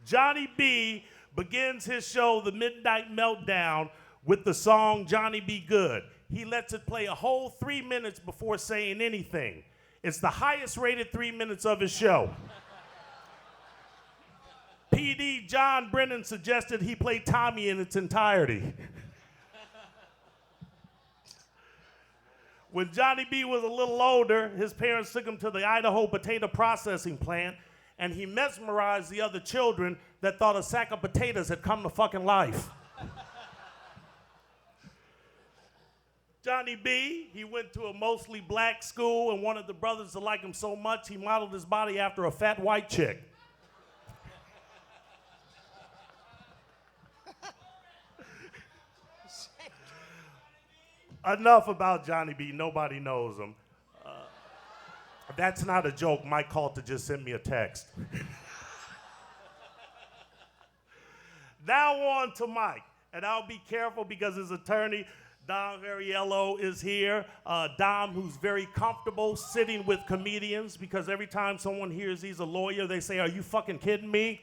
Jonny B begins his show, The Midnight Meltdown, with the song Johnny Be Good. He lets it play a whole 3 minutes before saying anything. It's the highest rated 3 minutes of his show. PD John Brennan suggested he play Tommy in its entirety. When Jonny B was a little older, his parents took him to the Idaho potato processing plant, and he mesmerized the other children that thought a sack of potatoes had come to fucking life. Jonny B, he went to a mostly black school and wanted the brothers to like him so much, he modeled his body after a fat white chick. Enough about Jonny B. Nobody knows him. That's not a joke. Mike Calta just sent me a text. Now on to Mike. And I'll be careful because his attorney, Dom Variello, is here. Dom, who's very comfortable sitting with comedians because every time someone hears he's a lawyer, they say, "Are you fucking kidding me?"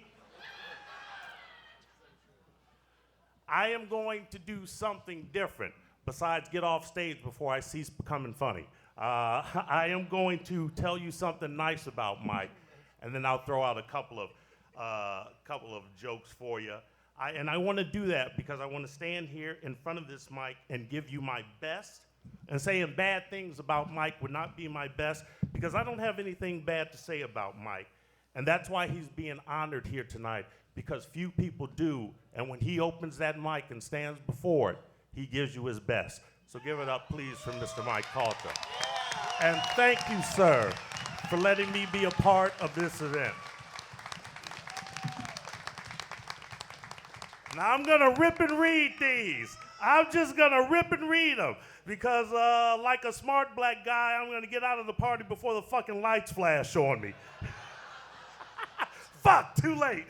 I am going to do something different besides get off stage before I cease becoming funny. I am going to tell you something nice about Mike, and then I'll throw out a couple of jokes for you. I want to do that because I want to stand here in front of this mic and give you my best. And saying bad things about Mike would not be my best because I don't have anything bad to say about Mike. And that's why he's being honored here tonight, because few people do. And when he opens that mic and stands before it, he gives you his best. So give it up, please, for Mr. Mike Calta. And thank you, sir, for letting me be a part of this event. Now I'm gonna rip and read these. I'm just gonna rip and read them because like a smart black guy, I'm gonna get out of the party before the fucking lights flash on me. Fuck, too late.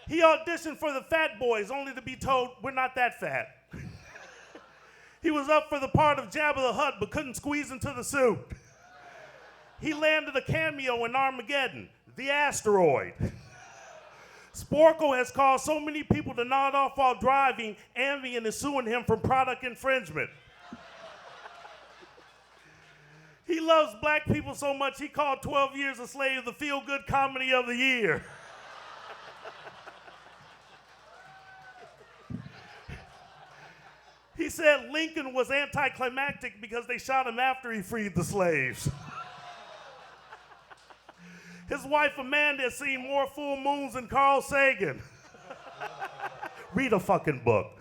He auditioned for the Fat Boys only to be told we're not that fat. He was up for the part of Jabba the Hutt but couldn't squeeze into the suit. He landed a cameo in Armageddon, the asteroid. Sporkle has caused so many people to nod off while driving, Ambien is suing him for product infringement. He loves black people so much he called 12 Years a Slave the feel-good comedy of the year. He said Lincoln was anticlimactic because they shot him after he freed the slaves. His wife Amanda has seen more full moons than Carl Sagan. Read a fucking book.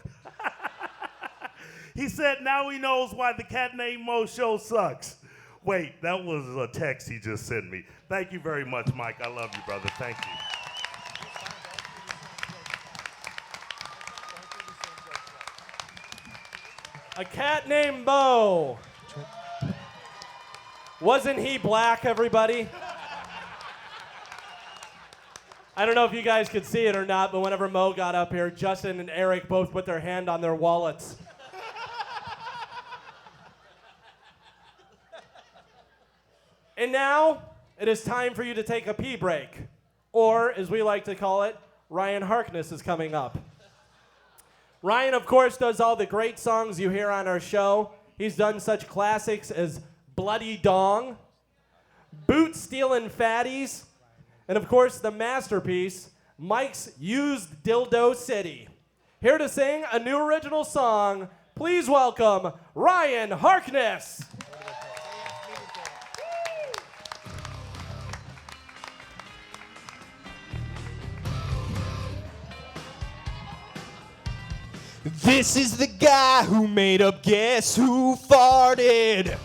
He said now he knows why the Cat Named Mo show sucks. Wait, that was a text he just sent me. Thank you very much, Mike. I love you, brother. Thank you. A cat named Mo. Wasn't he black, everybody? I don't know if you guys could see it or not, but whenever Mo got up here, Justin and Eric both put their hand on their wallets. And now, it is time for you to take a pee break. Or, as we like to call it, Ryan Harkness is coming up. Ryan, of course, does all the great songs you hear on our show. He's done such classics as Bloody Dong, Boot Stealin' Fatties, and of course, the masterpiece, Mike's Used Dildo City. Here to sing a new original song, please welcome Ryan Harkness. This is the guy who made up Guess Who Farted.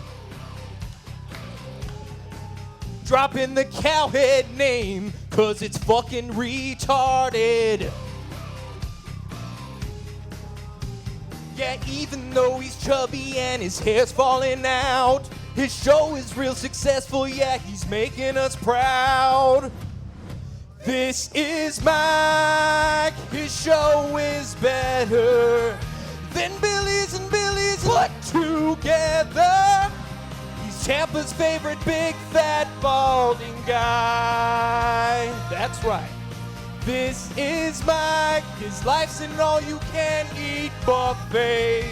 Dropping the Cowhead name, cause it's fucking retarded. Yeah, even though he's chubby and his hair's falling out, his show is real successful, yeah, he's making us proud. This is Mike, his show is better than Billy's and Billy's put together. He's Tampa's favorite big fat balding guy. That's right. This is Mike, his life's an all-you-can-eat buffet.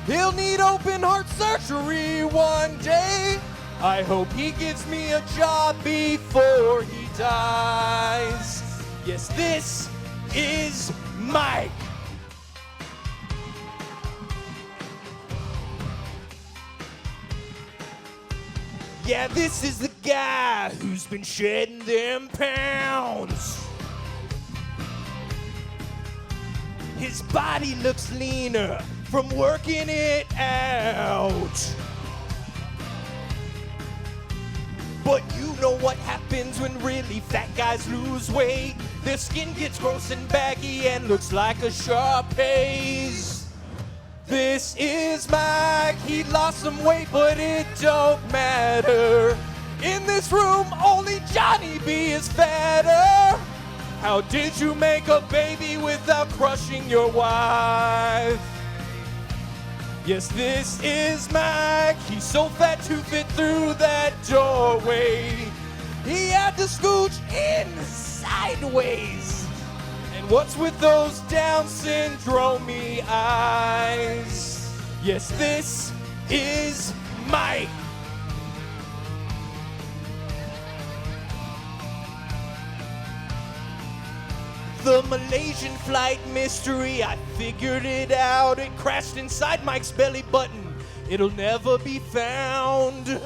He'll need open heart surgery one day. I hope he gives me a job before he dies. Yes, this is Mike. Yeah, this is the guy who's been shedding them pounds. His body looks leaner from working it out. But you know what happens when really fat guys lose weight. Their skin gets gross and baggy and looks like a sharp haze. This is Mike, he lost some weight, but it don't matter. In this room, only Jonny B is fatter. How did you make a baby without crushing your wife? Yes, this is Mike, he's so fat to fit through that doorway. He had to scooch in sideways. And what's with those Down syndrome-y eyes? Yes, this is Mike. The Malaysian flight mystery, I figured it out. It crashed inside Mike's belly button. It'll never be found.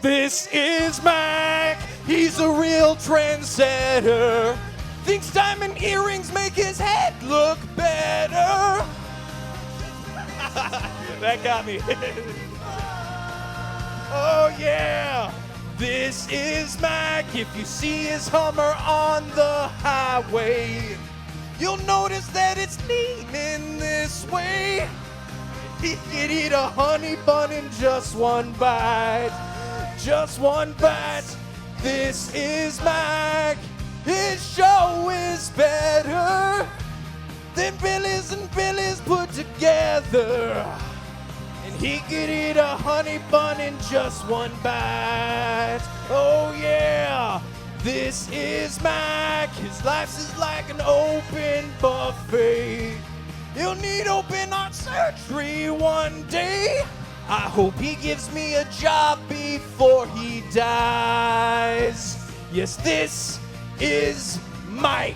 This is Mike, he's a real trendsetter. Thinks diamond earrings make his head look better. That got me. Oh yeah, this is Mike. If you see his Hummer on the highway, you'll notice that it's leaning this way. He could eat a honey bun in just one bite. Just one bite. This is Mike. His show is better than Billy's and Billy's put together. And he could eat a honey bun in just one bite. Oh yeah, this is Mike. His life is like an open buffet. He'll need open heart surgery one day. I hope he gives me a job before he dies. Yes, this is Mike.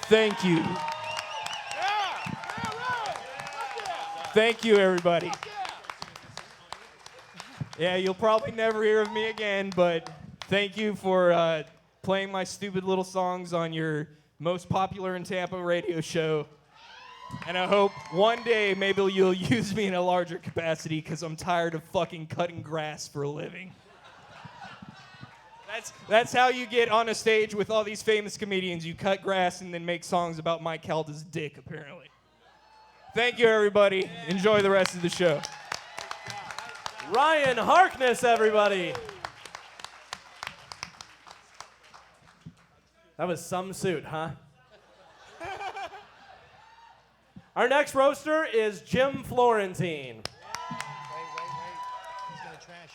Thank you. Thank you, everybody. Yeah, you'll probably never hear of me again, but thank you for playing my stupid little songs on your most popular in Tampa radio show. And I hope one day maybe you'll use me in a larger capacity because I'm tired of fucking cutting grass for a living. That's how you get on a stage with all these famous comedians. You cut grass and then make songs about Mike Calta's dick, apparently. Thank you, everybody. Enjoy the rest of the show. Ryan Harkness, everybody. That was some suit, huh? Our next roaster is Jim Florentine.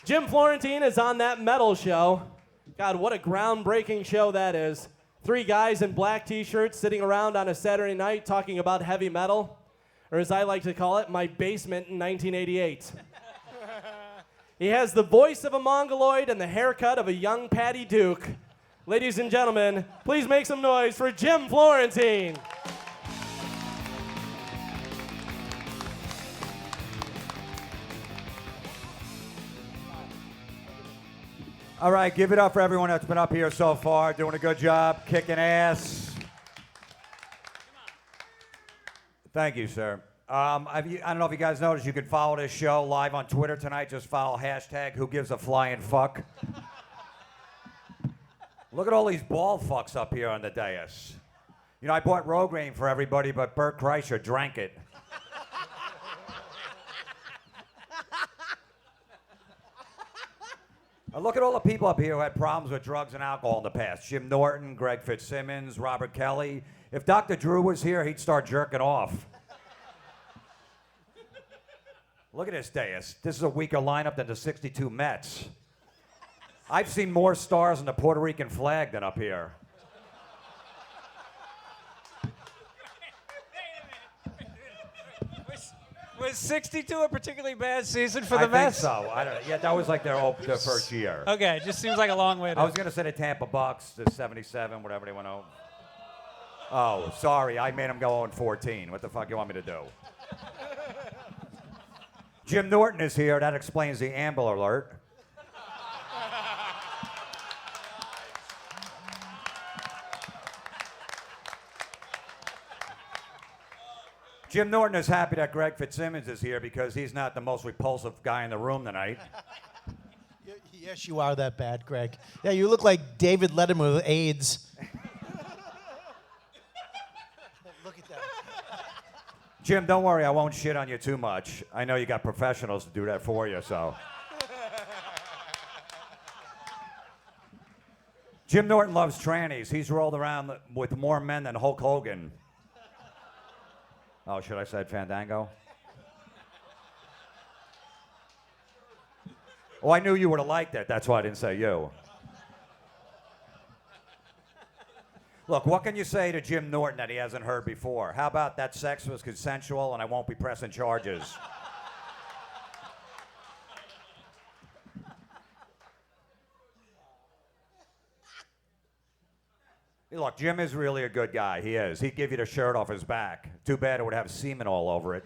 Jim Florentine is on That Metal Show. God, what a groundbreaking show that is. 3 guys in black t-shirts sitting around on a Saturday night talking about heavy metal, or as I like to call it, my basement in 1988. He has the voice of a mongoloid and the haircut of a young Patty Duke. Ladies and gentlemen, please make some noise for Jim Florentine. All right, give it up for everyone that's been up here so far, doing a good job, kicking ass. Thank you, sir. I don't know if you guys noticed, you can follow this show live on Twitter tonight. Just follow #WhoGivesAFlying_fuck. Look at all these ball fucks up here on the dais. You know, I bought Rogaine for everybody, but Bert Kreischer drank it. Look at all the people up here who had problems with drugs and alcohol in the past. Jim Norton, Greg Fitzsimmons, Robert Kelly. If Dr. Drew was here, he'd start jerking off. Look at this dais. This is a weaker lineup than the '62 Mets. I've seen more stars in the Puerto Rican flag than up here. Was 62 a particularly bad season for the I Mets? think so. I don't know. Yeah, that was like their first year. Okay, it just seems like a long way to... I was going to say the Tampa Bucks, the 77, whatever they went out. Oh, sorry. I made them go 0-14. What the fuck you want me to do? Jim Norton is here. That explains the Amber Alert. Jim Norton is happy that Greg Fitzsimmons is here because he's not the most repulsive guy in the room tonight. Yes, you are that bad, Greg. Yeah, you look like David Letterman with AIDS. Look at that. Jim, don't worry. I won't shit on you too much. I know you got professionals to do that for you, so. Jim Norton loves trannies. He's rolled around with more men than Hulk Hogan. Oh, should I say Fandango? Oh, I knew you would have liked it. That's why I didn't say you. Look, what can you say to Jim Norton that he hasn't heard before? How about that sex was consensual and I won't be pressing charges? Look, Jim is really a good guy. He is. He'd give you the shirt off his back. Too bad it would have semen all over it.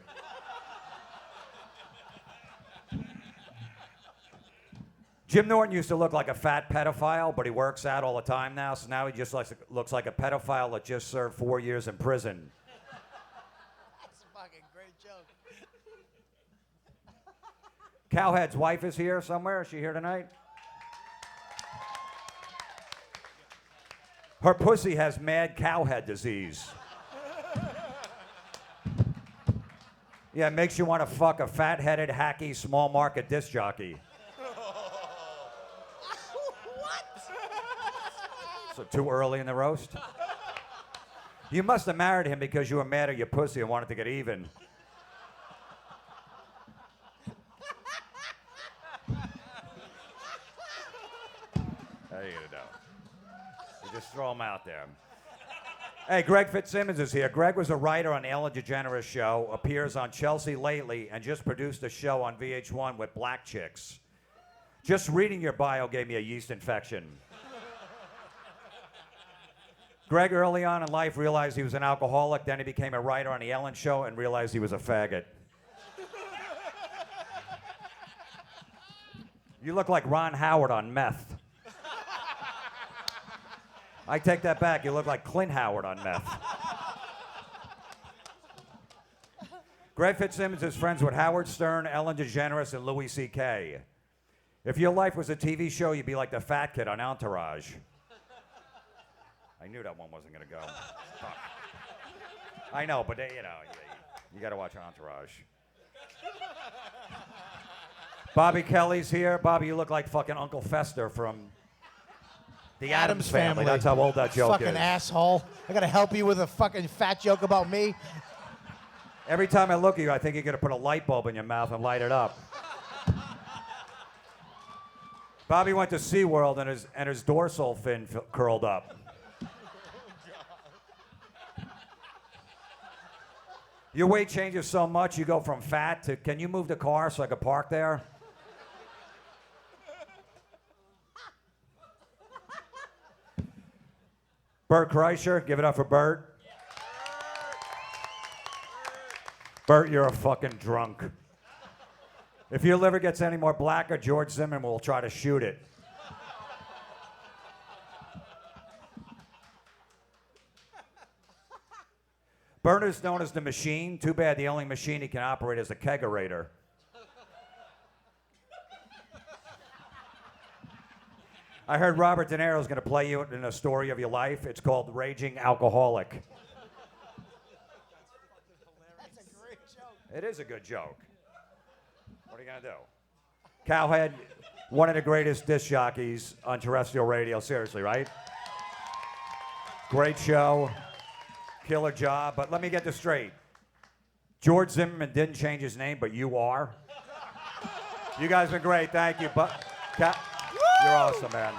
Jim Norton used to look like a fat pedophile, but he works out all the time now, so now he just looks like a pedophile that just served 4 years in prison. That's a fucking great joke. Cowhead's wife is here somewhere. Is she here tonight? Her pussy has mad cowhead disease. Yeah, it makes you want to fuck a fat-headed, hacky, small-market disc jockey. So too early in the roast? You must have married him because you were mad at your pussy and wanted to get even. How are you gonna do? You just throw him out there. Hey, Greg Fitzsimmons is here. Greg was a writer on the Ellen DeGeneres Show, appears on Chelsea lately, and just produced a show on VH1 with black chicks. Just reading your bio gave me a yeast infection. Greg, early on in life, realized he was an alcoholic. Then he became a writer on the Ellen Show and realized he was a faggot. You look like Ron Howard on meth. I take that back. You look like Clint Howard on meth. Greg Fitzsimmons is friends with Howard Stern, Ellen DeGeneres, and Louis C.K. If your life was a TV show, you'd be like the fat kid on Entourage. I knew that one wasn't going to go. Fuck. I know, but you got to watch Entourage. Bobby Kelly's here. Bobby, you look like fucking Uncle Fester from the Addams Family. That's how old that joke fucking is. Fucking asshole. I got to help you with a fucking fat joke about me. Every time I look at you, I think you're going to put a light bulb in your mouth and light it up. Bobby went to SeaWorld and his dorsal fin curled up. Your weight changes so much, you go from fat to, can you move the car so I can park there? Bert Kreischer, give it up for Bert. Bert, you're a fucking drunk. If your liver gets any more blacker, George Zimmerman will try to shoot it. Bert is known as the Machine. Too bad the only machine he can operate is a kegerator. I heard Robert De Niro's going to play you in a story of your life. It's called Raging Alcoholic. That's a great joke. It is a good joke. What are you going to do? Cowhead, one of the greatest disc jockeys on terrestrial radio. Seriously, right? Great show. Killer job. But let me get this straight. George Zimmerman didn't change his name, but you are. You guys have been great. Thank you. You're awesome, man.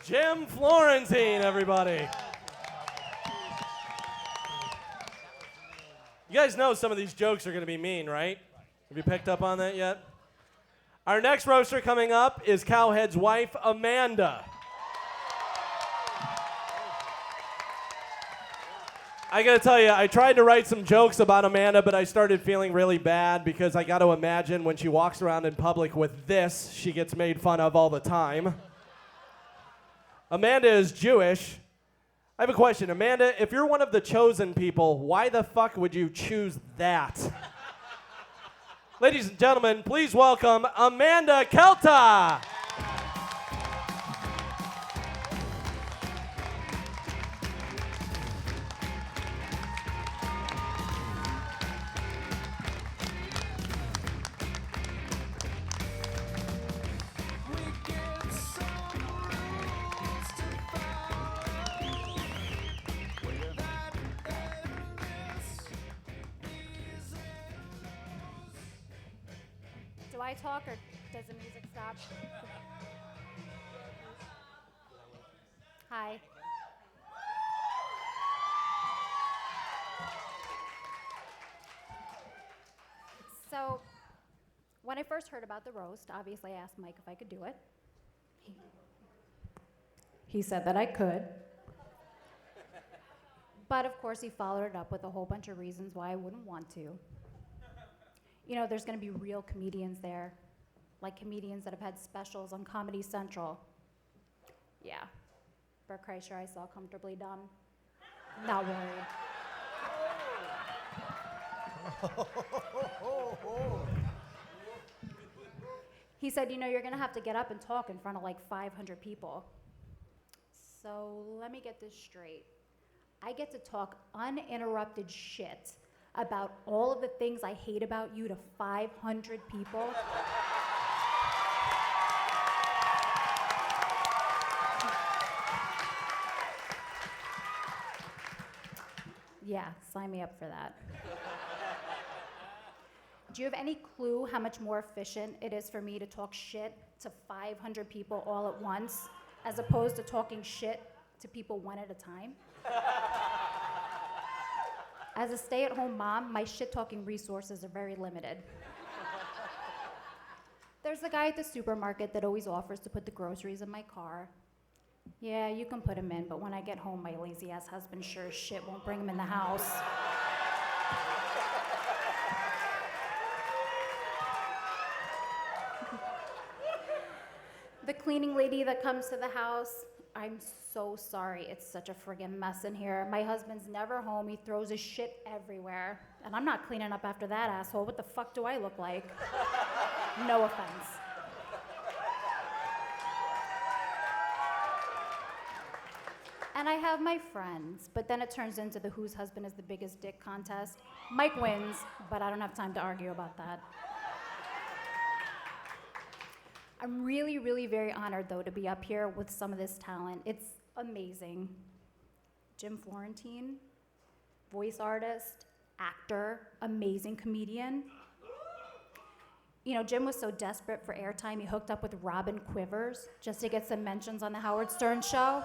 Jim Florentine, everybody. You guys know some of these jokes are going to be mean, right? Have you picked up on that yet? Our next roaster coming up is Cowhead's wife, Amanda. I gotta tell you, I tried to write some jokes about Amanda, but I started feeling really bad because I gotta imagine when she walks around in public with this, she gets made fun of all the time. Amanda is Jewish. I have a question. Amanda, if you're one of the chosen people, why the fuck would you choose that? Ladies and gentlemen, please welcome Amanda Calta. Do I talk or does the music stop? Hi. So, when I first heard about the roast, obviously I asked Mike if I could do it. He said that I could. But of course, he followed it up with a whole bunch of reasons why I wouldn't want to. You know, there's going to be real comedians there, like comedians that have had specials on Comedy Central. Yeah, Bert Kreischer I saw comfortably done. Not worried. He said, you know, you're going to have to get up and talk in front of like 500 people. So let me get this straight. I get to talk uninterrupted shit about all of the things I hate about you to 500 people. Yeah, sign me up for that. Do you have any clue how much more efficient it is for me to talk shit to 500 people all at once, as opposed to talking shit to people one at a time? As a stay-at-home mom, my shit-talking resources are very limited. There's the guy at the supermarket that always offers to put the groceries in my car. Yeah, you can put him in, but when I get home, my lazy-ass husband sure as shit won't bring him in the house. The cleaning lady that comes to the house, I'm so sorry, it's such a friggin' mess in here. My husband's never home, he throws his shit everywhere. And I'm not cleaning up after that asshole, what the fuck do I look like? No offense. And I have my friends, but then it turns into the whose husband is the biggest dick contest. Mike wins, but I don't have time to argue about that. I'm really, really very honored, though, to be up here with some of this talent. It's amazing. Jim Florentine, voice artist, actor, amazing comedian. You know, Jim was so desperate for airtime, he hooked up with Robin Quivers just to get some mentions on the Howard Stern show.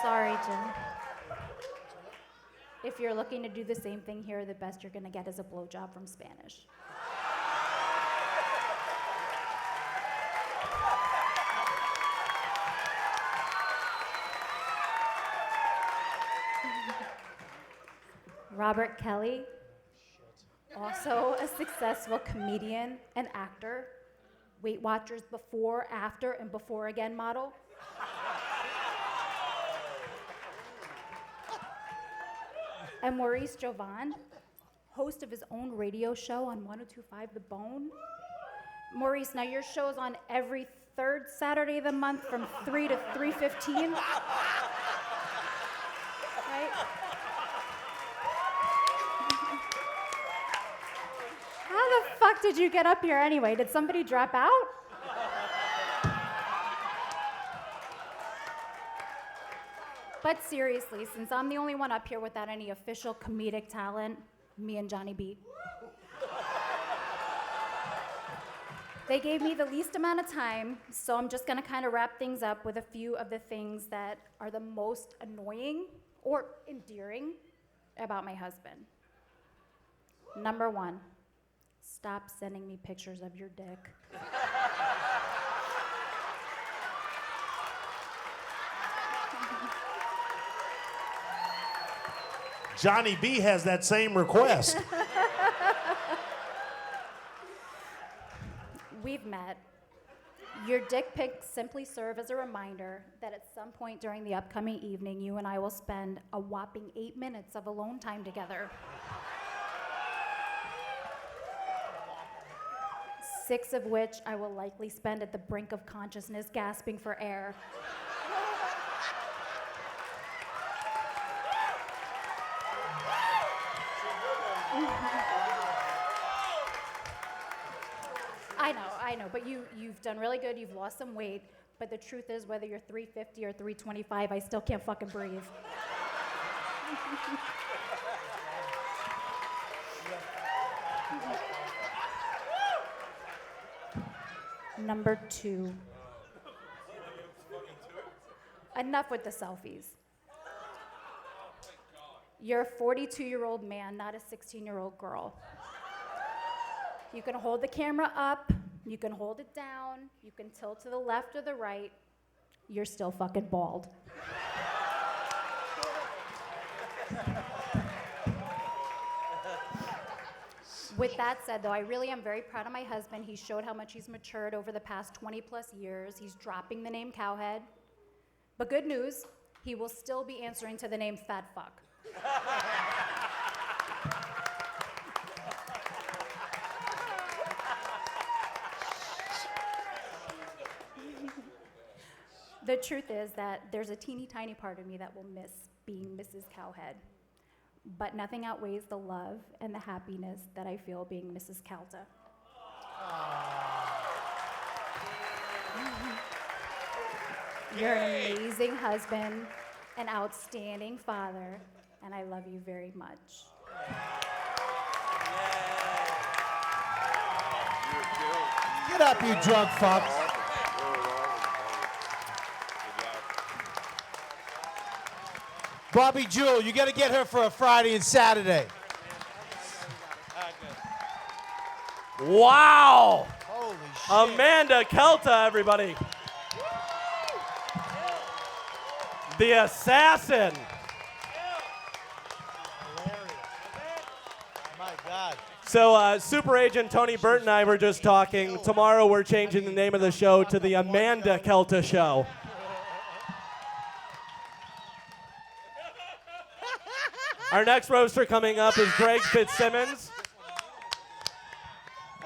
Sorry, Jim. If you're looking to do the same thing here, the best you're gonna get is a blowjob from Spanish. Robert Kelly, also a successful comedian and actor, Weight Watchers before, after, and before again model. And Maurice Jovan, host of his own radio show on 102.5 The Bone. Maurice, now your show's on every third Saturday of the month from 3 to 3:15. Right? How the fuck did you get up here anyway? Did somebody drop out? But seriously, since I'm the only one up here without any official comedic talent, me and Jonny B. They gave me the least amount of time, so I'm just gonna kind of wrap things up with a few of the things that are the most annoying or endearing about my husband. Number 1, stop sending me pictures of your dick. Jonny B has that same request. We've met. Your dick pics simply serve as a reminder that at some point during the upcoming evening, you and I will spend a whopping 8 minutes of alone time together. 6 of which I will likely spend at the brink of consciousness, gasping for air. I know, but you've done really good. You've lost some weight, but the truth is, whether you're 350 or 325, I still can't fucking breathe. Number 2. Enough with the selfies. You're a 42-year-old man, not a 16-year-old girl. You can hold the camera up, you can hold it down, you can tilt to the left or the right. You're still fucking bald. With that said, though, I really am very proud of my husband. He showed how much he's matured over the past 20 plus years. He's dropping the name Cowhead. But good news, he will still be answering to the name Fat Fuck. The truth is that there's a teeny tiny part of me that will miss being Mrs. Cowhead. But nothing outweighs the love and the happiness that I feel being Mrs. Calta. You're an amazing husband, an outstanding father, and I love you very much. Get up, you drunk fucks. Bobby Jewell, you got to get her for a Friday and Saturday. Wow! Holy shit. Amanda Calta, everybody. The assassin. My God. So, Super Agent Tony Bert and I were just talking. Tomorrow we're changing the name of the show to the Amanda Calta Show. Our next roaster coming up is Greg Fitzsimmons.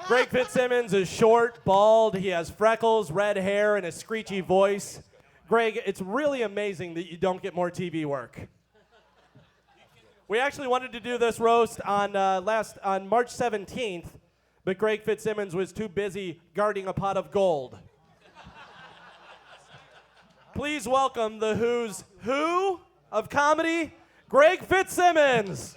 Greg Fitzsimmons is short, bald, he has freckles, red hair, and a screechy voice. Greg, it's really amazing that you don't get more TV work. We actually wanted to do this roast on March 17th, but Greg Fitzsimmons was too busy guarding a pot of gold. Please welcome the who's who of comedy, Greg Fitzsimmons.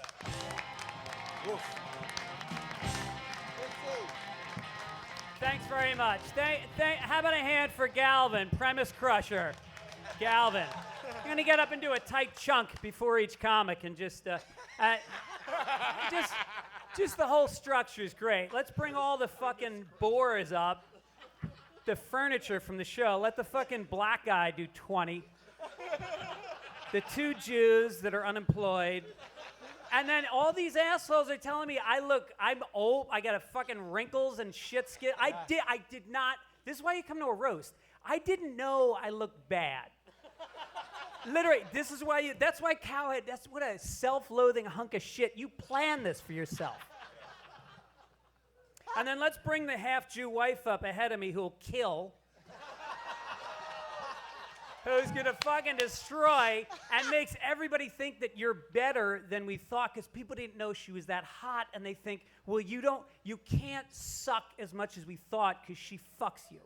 Thanks very much. How about a hand for Galvin, premise crusher? Galvin. I'm going to get up and do a tight chunk before each comic and just the whole structure is great. Let's bring all the fucking bores up, the furniture from the show. Let the fucking black guy do 20. The 2 Jews that are unemployed. And then all these assholes are telling me I'm old, I got a fucking wrinkles and shit skin. I did not, this is why you come to a roast. I didn't know I looked bad. Literally, that's why Cowhead, that's what a self-loathing hunk of shit. You plan this for yourself. And then let's bring the half-Jew wife up ahead of me who'll kill. Who's gonna fucking destroy and makes everybody think that you're better than we thought because people didn't know she was that hot and they think, well, you can't suck as much as we thought because she fucks you.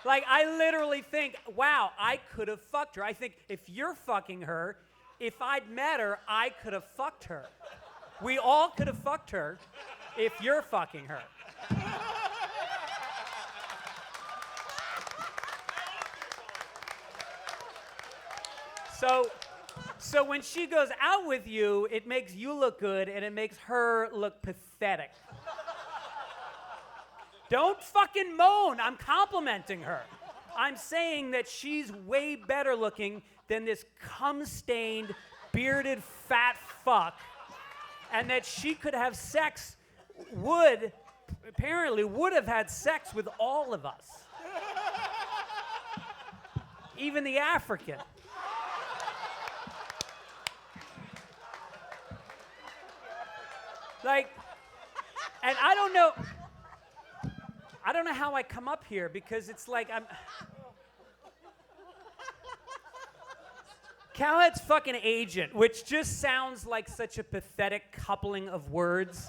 Like, I literally think, wow, I could have fucked her. I think if you're fucking her, if I'd met her, I could have fucked her. We all could have fucked her if you're fucking her. So when she goes out with you, it makes you look good and it makes her look pathetic. Don't fucking moan. I'm complimenting her. I'm saying that she's way better looking than this cum-stained, bearded, fat fuck, and that she could have sex, apparently would have had sex with all of us. Even the African. Like, and I don't know how I come up here because it's like Cowhead's fucking agent, which just sounds like such a pathetic coupling of words.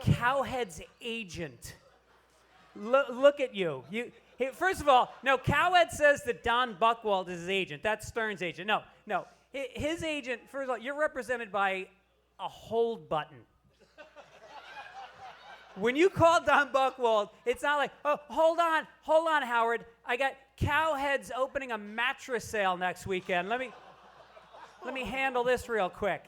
Cowhead's agent. Look at you. First of all, no, Cowhead says that Don Buchwald is his agent. That's Stern's agent. No. His agent, first of all, you're represented by a hold button. When you call Don Buchwald, it's not like, oh, hold on, Howard. I got Cowhead's opening a mattress sale next weekend. Let me handle this real quick.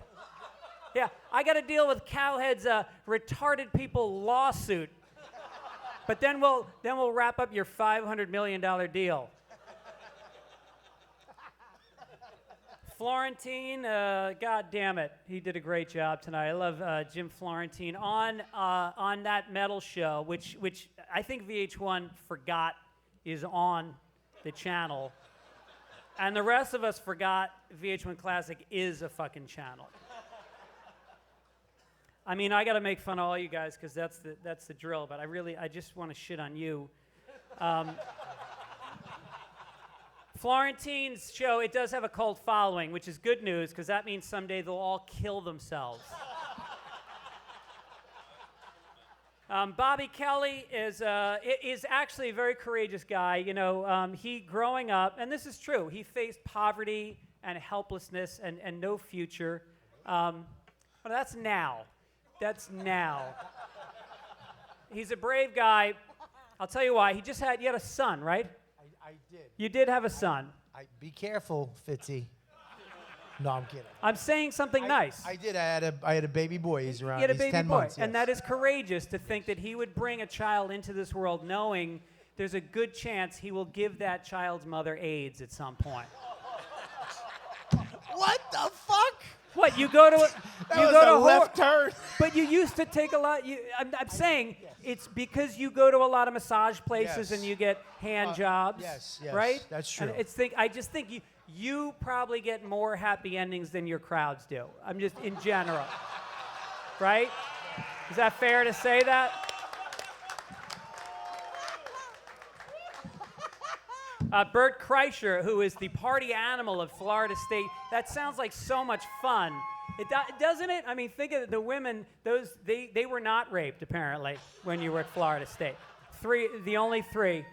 Yeah, I got to deal with Cowhead's retarded people lawsuit. But then we'll wrap up your $500 million deal. Florentine, God damn it, he did a great job tonight. I love Jim Florentine on that metal show, which I think VH1 forgot is on the channel, and the rest of us forgot VH1 Classic is a fucking channel. I mean, I got to make fun of all you guys because that's the drill. But I just want to shit on you. Florentine's show, it does have a cult following, which is good news because that means someday they'll all kill themselves. Bobby Kelly is actually a very courageous guy. You know, he growing up, and this is true, he faced poverty and helplessness and no future. But that's now. That's now. He's a brave guy. I'll tell you why. You had a son, right? I did. You did have a son. Be careful, Fitzy. No, I'm kidding. I'm saying something nice. I did. I had a baby boy. He's around. You had a he's baby 10 boy. months. Yes. And that is courageous to think that he would bring a child into this world knowing there's a good chance he will give that child's mother AIDS at some point. What the fuck? What, you go to a left turn. But you used to take a lot. I'm saying it's because you go to a lot of massage places and you get hand jobs. Yes, right. That's true. And I just think you probably get more happy endings than your crowds do. I'm just in general, right? Is that fair to say that? Bert Kreischer, who is the party animal of Florida State. That sounds like so much fun. Doesn't it? I mean, think of the women. They were not raped, apparently, when you were at Florida State. The only three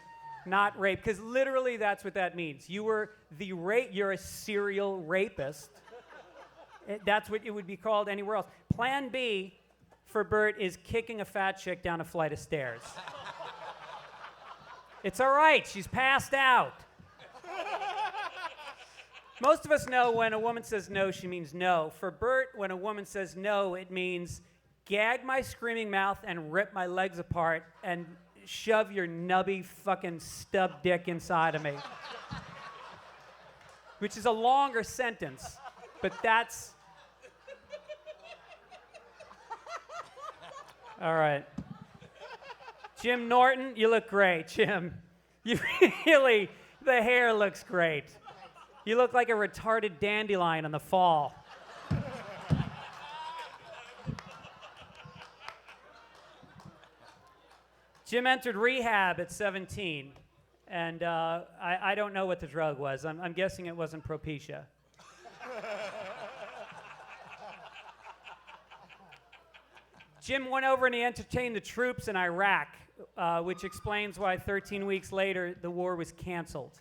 not raped, because literally that's what that means. You're a serial rapist. That's what it would be called anywhere else. Plan B for Bert is kicking a fat chick down a flight of stairs. It's all right. She's passed out. Most of us know when a woman says no, she means no. For Bert, when a woman says no, it means gag my screaming mouth and rip my legs apart and shove your nubby fucking stub dick inside of me. Which is a longer sentence, but that's... All right. Jim Norton, you look great, Jim. You really, the hair looks great. You look like a retarded dandelion in the fall. Jim entered rehab at 17, and I don't know what the drug was. I'm guessing it wasn't Propecia. Jim went over and he entertained the troops in Iraq. which explains why 13 weeks later the war was canceled.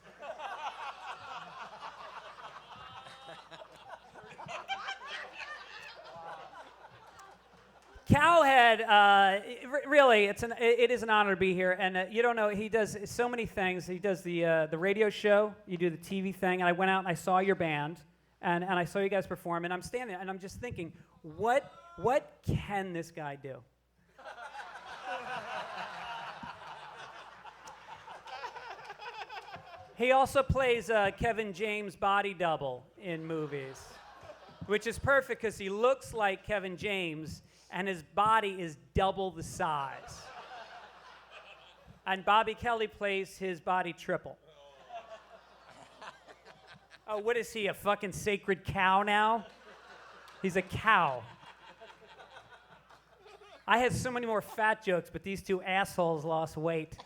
Cowhead, really, it is an honor to be here. And you don't know, he does so many things. He does the radio show, you do the TV thing, and I went out and I saw your band, and I saw you guys perform, and I'm standing there, and I'm just thinking, what can this guy do? He also plays Kevin James' body double in movies, which is perfect because he looks like Kevin James, and his body is double the size. And Bobby Kelly plays his body triple. Oh, what is he, a fucking sacred cow now? He's a cow. I had so many more fat jokes, but these two assholes lost weight.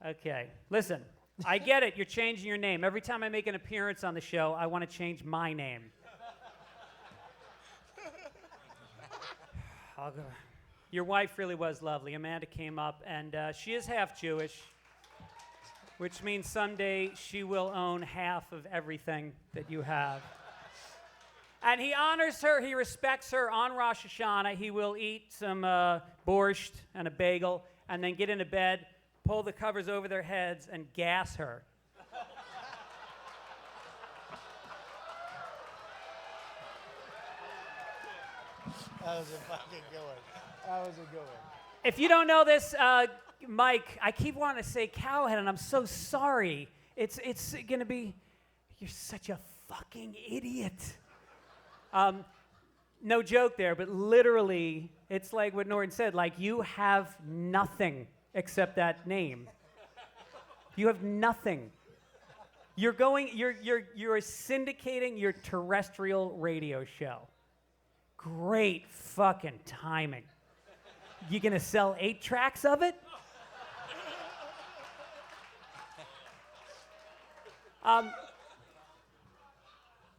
Okay, listen, I get it, you're changing your name. Every time I make an appearance on the show, I want to change my name. Your wife really was lovely. Amanda came up, and she is half Jewish, which means someday she will own half of everything that you have. And he honors her, he respects her. On Rosh Hashanah, he will eat some borscht and a bagel, and then get into bed, pull the covers over their heads, and gas her. That was a fucking good one. That was a good one. If you don't know this, Mike, I keep wanting to say Cowhead, and I'm so sorry. It's going to be, you're such a fucking idiot. No joke there, but literally, it's like what Norton said, like you have nothing except that name. You have nothing. You're syndicating your terrestrial radio show. Great fucking timing. You gonna sell 8 tracks of it?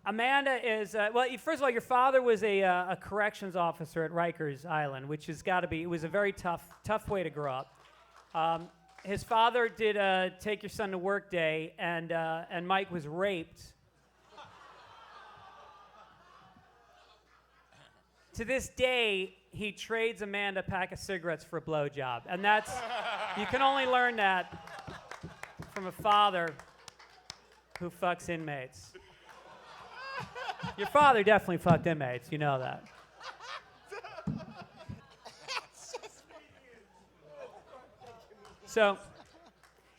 Amanda is, well, first of all, your father was a corrections officer at Rikers Island, which has got to be, it was a very tough way to grow up. His father did take your son to work day, and Mike was raped. To this day, he trades Amanda a pack of cigarettes for a blowjob. And that's, you can only learn that from a father who fucks inmates. Your father definitely fucked inmates, you know that. So,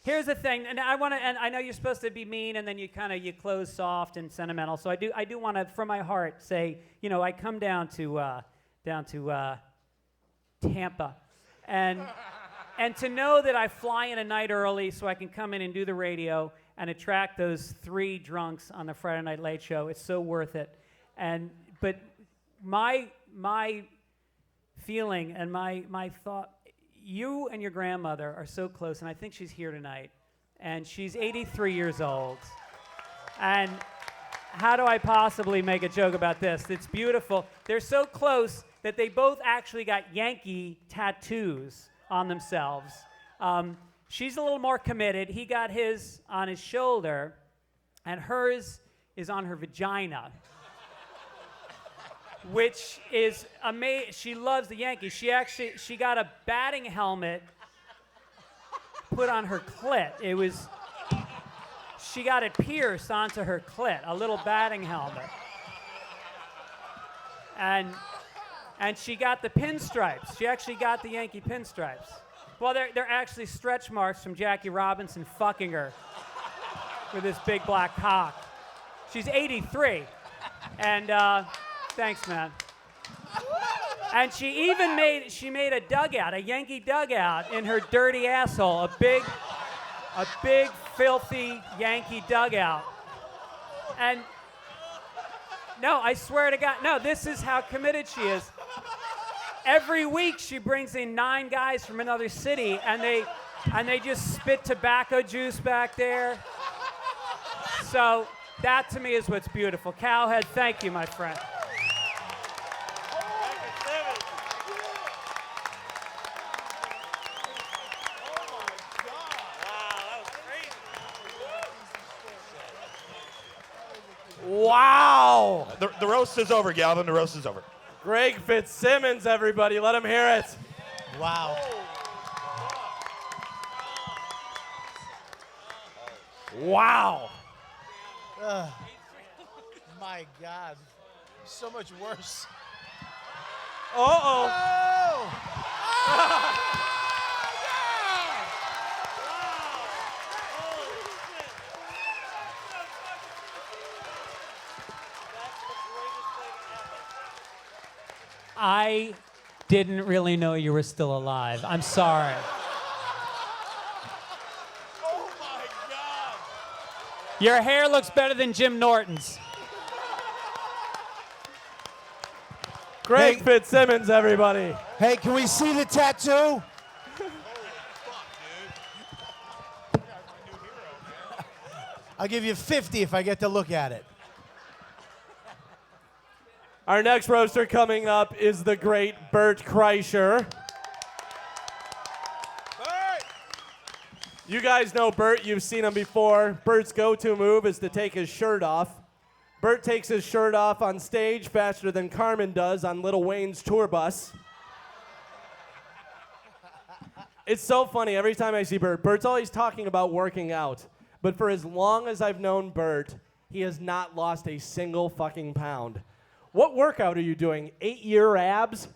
here's the thing, and I know you're supposed to be mean, and then you close soft and sentimental. So I do want to, from my heart, say, you know, I come down to Tampa, and to know that I fly in a night early so I can come in and do the radio and attract those 3 drunks on the Friday Night Late Show, it's so worth it. But my feeling and my thought, you and your grandmother are so close, and I think she's here tonight, and she's 83 years old. And how do I possibly make a joke about this? It's beautiful. They're so close that they both actually got Yankee tattoos on themselves. She's a little more committed. He got his on his shoulder, and hers is on her vagina, which is amazing. She loves the Yankees. She got a batting helmet put on her clit. She got it pierced onto her clit, a little batting helmet. And she got the pinstripes. She actually got the Yankee pinstripes. Well, they're actually stretch marks from Jackie Robinson fucking her with this big black cock. She's 83. And thanks, man. And she even made a dugout, a Yankee dugout in her dirty asshole, a big filthy Yankee dugout. And no, I swear to God, no, this is how committed she is. Every week she brings in 9 guys from another city, and they just spit tobacco juice back there. So that to me is what's beautiful. Cowhead, thank you, my friend. Wow. The roast is over, Galvin. The roast is over. Greg Fitzsimmons, everybody. Let him hear it. Wow. Wow. My God. So much worse. Uh-oh. I didn't really know you were still alive. I'm sorry. Oh my God. Your hair looks better than Jim Norton's. Greg Fitzsimmons, everybody. Hey, can we see the tattoo? I'll give you 50 if I get to look at it. Our next roaster coming up is the great Bert Kreischer. You guys know Bert, you've seen him before. Bert's go-to move is to take his shirt off. Bert takes his shirt off on stage faster than Carmen does on Lil Wayne's tour bus. It's so funny every time I see Bert. Bert's always talking about working out. But for as long as I've known Bert, he has not lost a single fucking pound. What workout are you doing? 8-year abs?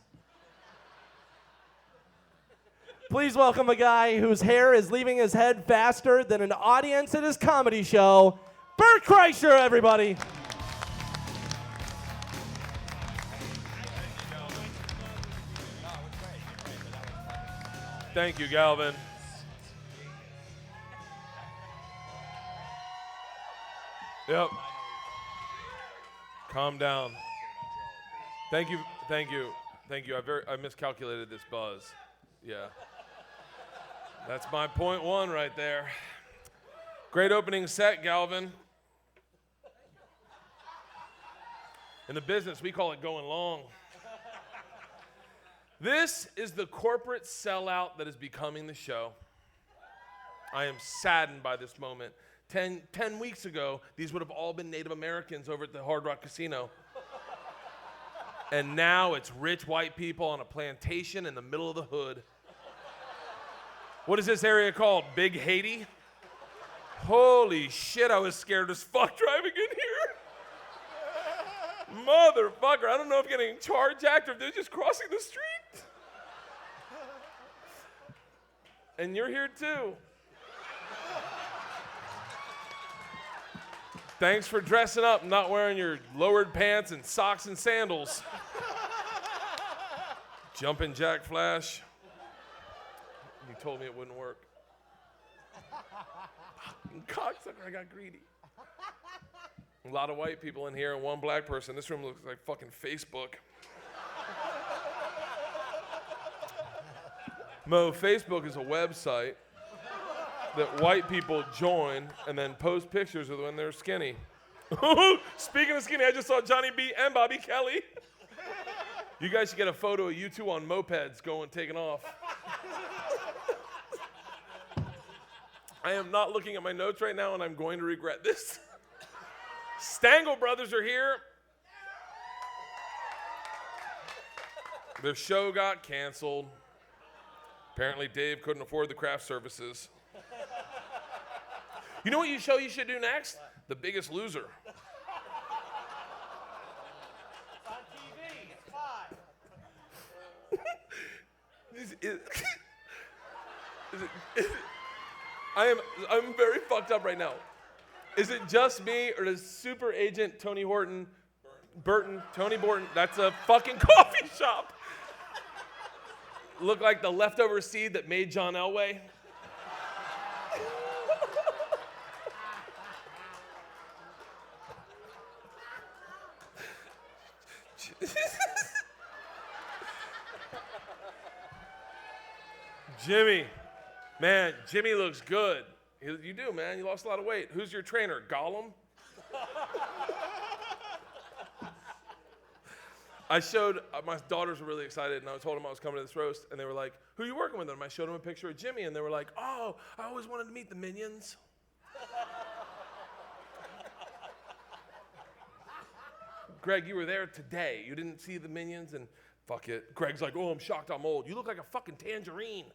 Please welcome a guy whose hair is leaving his head faster than an audience at his comedy show, Bert Kreischer, everybody. Thank you, Galvin. Yep. Calm down. Thank you. I miscalculated this buzz. Yeah. That's my point one right there. Great opening set, Galvin. In the business, we call it going long. This is the corporate sellout that is becoming the show. I am saddened by this moment. 10 weeks ago, these would have all been Native Americans over at the Hard Rock Casino. And now it's rich white people on a plantation in the middle of the hood. What is this area called? Big Haiti? Holy shit, I was scared as fuck driving in here. Motherfucker, I don't know if getting carjacked or if they're just crossing the street. And you're here too. Thanks for dressing up, not wearing your lowered pants and socks and sandals. Jumping Jack Flash. You told me it wouldn't work. Cocksucker, I got greedy. A lot of white people in here and one black person. This room looks like fucking Facebook. Mo, Facebook is a website that white people join and then post pictures of when they're skinny. Speaking of skinny, I just saw Jonny B and Bobby Kelly. You guys should get a photo of you two on mopeds taking off. I am not looking at my notes right now and I'm going to regret this. Stangl Brothers are here. Their show got canceled. Apparently Dave couldn't afford the craft services. You know what show you should do next? The Biggest Loser. On TV, it's 5. I'm very fucked up right now. Is it just me, or does Super Agent Tony Horton, Tony Borton, that's a fucking coffee shop, look like the leftover seed that made John Elway? Jimmy. Man, Jimmy looks good. You do, man. You lost a lot of weight. Who's your trainer, Gollum? I showed, my daughters were really excited, and I told them I was coming to this roast, and they were like, who are you working with? And I showed them a picture of Jimmy, and they were like, oh, I always wanted to meet the Minions. Greg, you were there today. You didn't see the Minions and fuck it. Greg's like, oh, I'm shocked I'm old. You look like a fucking tangerine.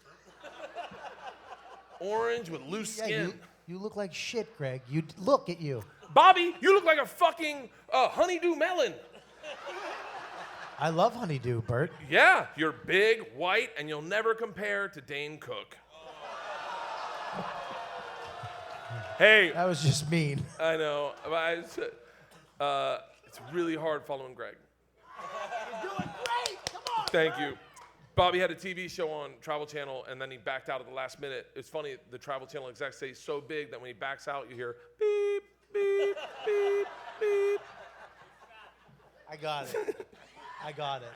Orange with loose skin. You look like shit, Greg. Look at you. Bobby, you look like a fucking honeydew melon. I love honeydew, Bert. Yeah, you're big, white, and you'll never compare to Dane Cook. Hey. That was just mean. I know. It's really hard following Greg. You're doing great. Come on. Thank you. Bobby had a TV show on Travel Channel, and then he backed out at the last minute. It's funny, the Travel Channel execs say he's so big that when he backs out, you hear beep, beep, beep, beep. I got it. I got it.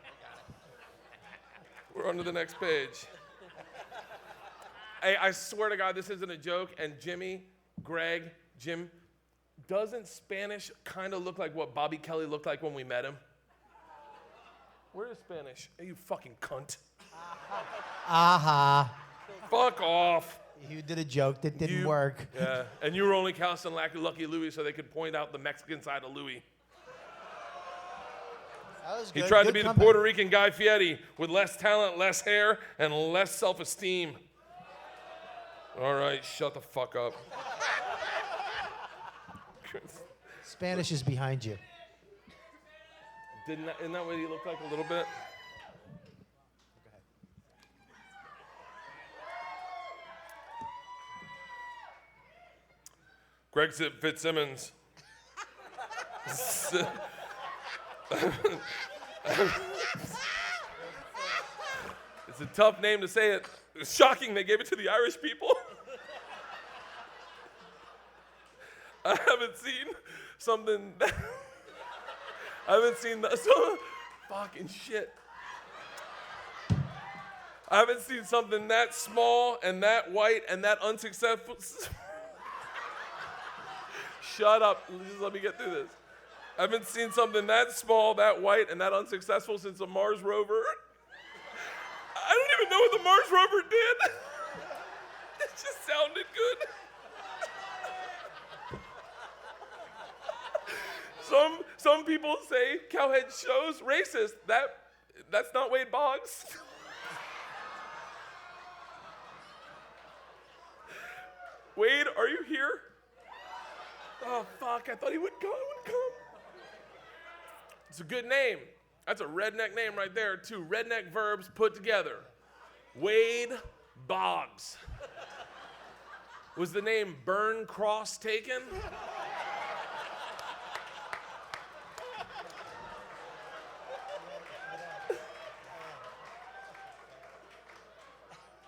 We're on to the next page. Hey, I swear to God, this isn't a joke, and Jimmy, Greg, Jim, doesn't Spanish kind of look like what Bobby Kelly looked like when we met him? Where is Spanish? Hey, you fucking cunt. Aha. Fuck off. You did a joke that didn't work. Yeah, and you were only casting Lucky Louie so they could point out the Mexican side of Louie. That was He good. tried Good to be comeback. the Puerto Rican Guy Fieri with less talent, less hair, and less self-esteem. All right, shut the fuck up. Spanish is behind you. Isn't that what he looked like a little bit? Greg Fitzsimmons. It's a tough name to say it. It's shocking they gave it to the Irish people. I haven't seen something that fucking shit. I haven't seen something that small and that white and that unsuccessful. Shut up. Just let me get through this. I haven't seen something that small, that white, and that unsuccessful since a Mars rover. I don't even know what the Mars rover did. It just sounded good. Some people say Cowhead Show's racist. That's not Wade Boggs. Wade, are you here? Oh, fuck, I thought he would come. It's a good name. That's a redneck name right there. Two redneck verbs put together. Wade Boggs. Was the name Burn Cross taken?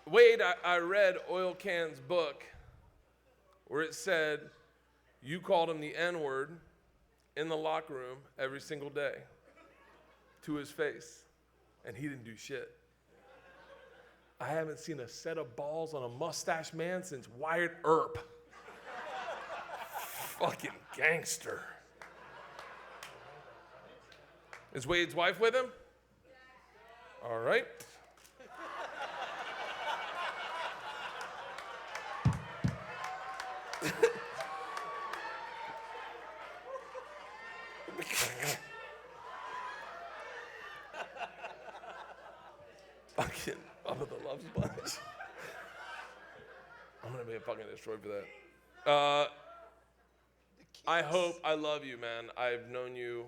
Wade, I read Oil Can's book where it said you called him the N-word in the locker room every single day to his face, and he didn't do shit. I haven't seen a set of balls on a mustache man since Wyatt Earp. Fucking gangster. Is Wade's wife with him? All right. Fucking Bubba the Love Sponge. I'm gonna be fucking destroyed for that. I love you, man. I've known you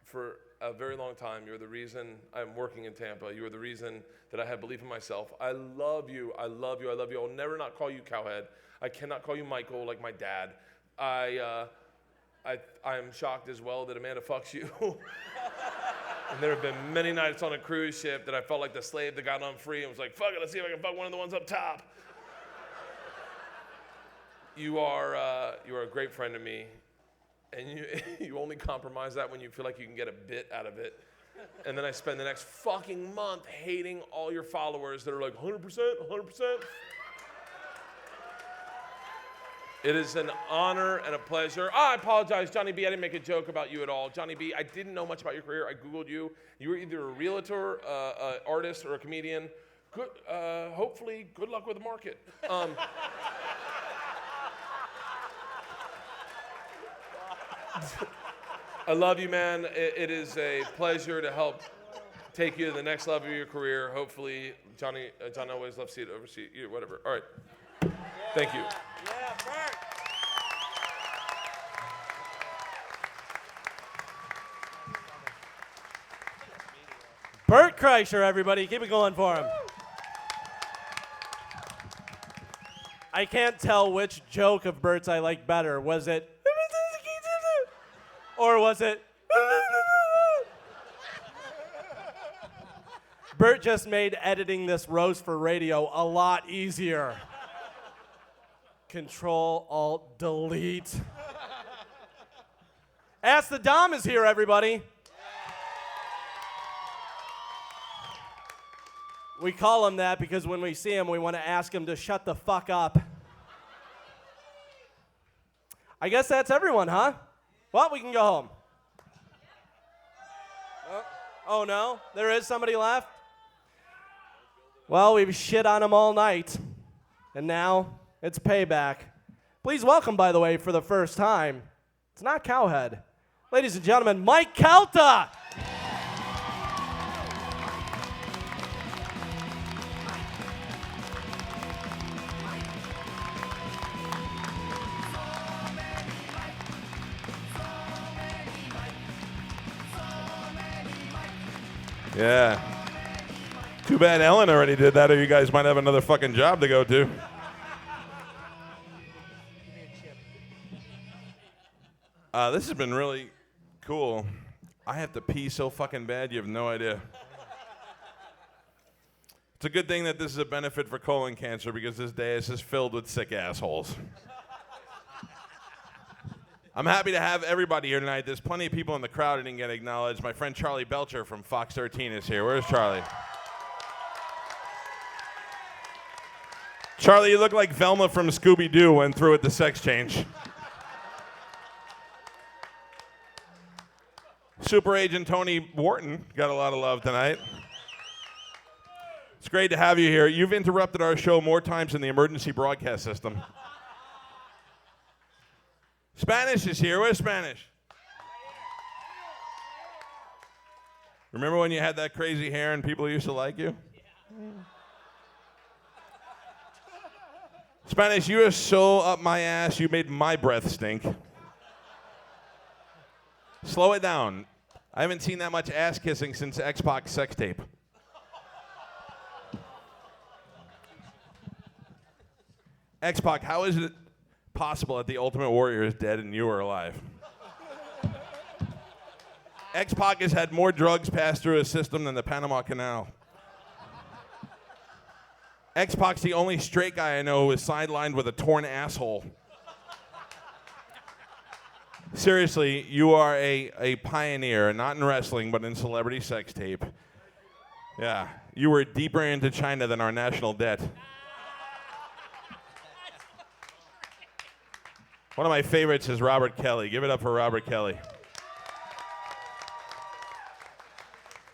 for a very long time. You're the reason I'm working in Tampa. You are the reason that I have belief in myself. I love you. I love you. I love you. I'll never not call you Cowhead. I cannot call you Michael like my dad. I'm shocked as well that Amanda fucks you. And there have been many nights on a cruise ship that I felt like the slave that got on free and was like, fuck it, let's see if I can fuck one of the ones up top. You are a great friend to me. And you only compromise that when you feel like you can get a bit out of it. And then I spend the next fucking month hating all your followers that are like, 100%, 100%. It is an honor and a pleasure. I apologize, Jonny B. I didn't make a joke about you at all. Jonny B, I didn't know much about your career. I Googled you. You were either a realtor, an artist, or a comedian. Good, hopefully, good luck with the market. I love you, man. It is a pleasure to help take you to the next level of your career. Hopefully, John always left seat, over seat, whatever. All right. Thank you. Yeah, Bert. Bert Kreischer, everybody. Keep it going for him. I can't tell which joke of Bert's I like better. Was it, or was it, Bert just made editing this roast for radio a lot easier. Control, Alt, Delete. Ask the Dom is here, everybody. We call him that because when we see him, we want to ask him to shut the fuck up. I guess that's everyone, huh? Well, we can go home. Oh no, there is somebody left? Well, we've shit on him all night, and now it's payback. Please welcome, by the way, for the first time, it's not Cowhead. Ladies and gentlemen, Mike Calta! Yeah. Too bad Ellen already did that, or you guys might have another fucking job to go to. This has been really cool. I have to pee so fucking bad, you have no idea. It's a good thing that this is a benefit for colon cancer because this day is just filled with sick assholes. I'm happy to have everybody here tonight. There's plenty of people in the crowd who didn't get acknowledged. My friend Charlie Belcher from Fox 13 is here. Where's Charlie? Charlie, you look like Velma from Scooby-Doo went through at the sex change. Super Agent Tony Wharton got a lot of love tonight. It's great to have you here. You've interrupted our show more times than the emergency broadcast system. Spanish is here. Where's Spanish? Remember when you had that crazy hair and people used to like you? Spanish, you are so up my ass, you made my breath stink. Slow it down. I haven't seen that much ass kissing since X-Pac sex tape. X-Pac, how is it possible that the Ultimate Warrior is dead and you are alive? X-Pac has had more drugs pass through his system than the Panama Canal. X-Pac's the only straight guy I know who is sidelined with a torn asshole. Seriously, you are a pioneer, not in wrestling, but in celebrity sex tape. Yeah, you were deeper into China than our national debt. One of my favorites is Robert Kelly. Give it up for Robert Kelly.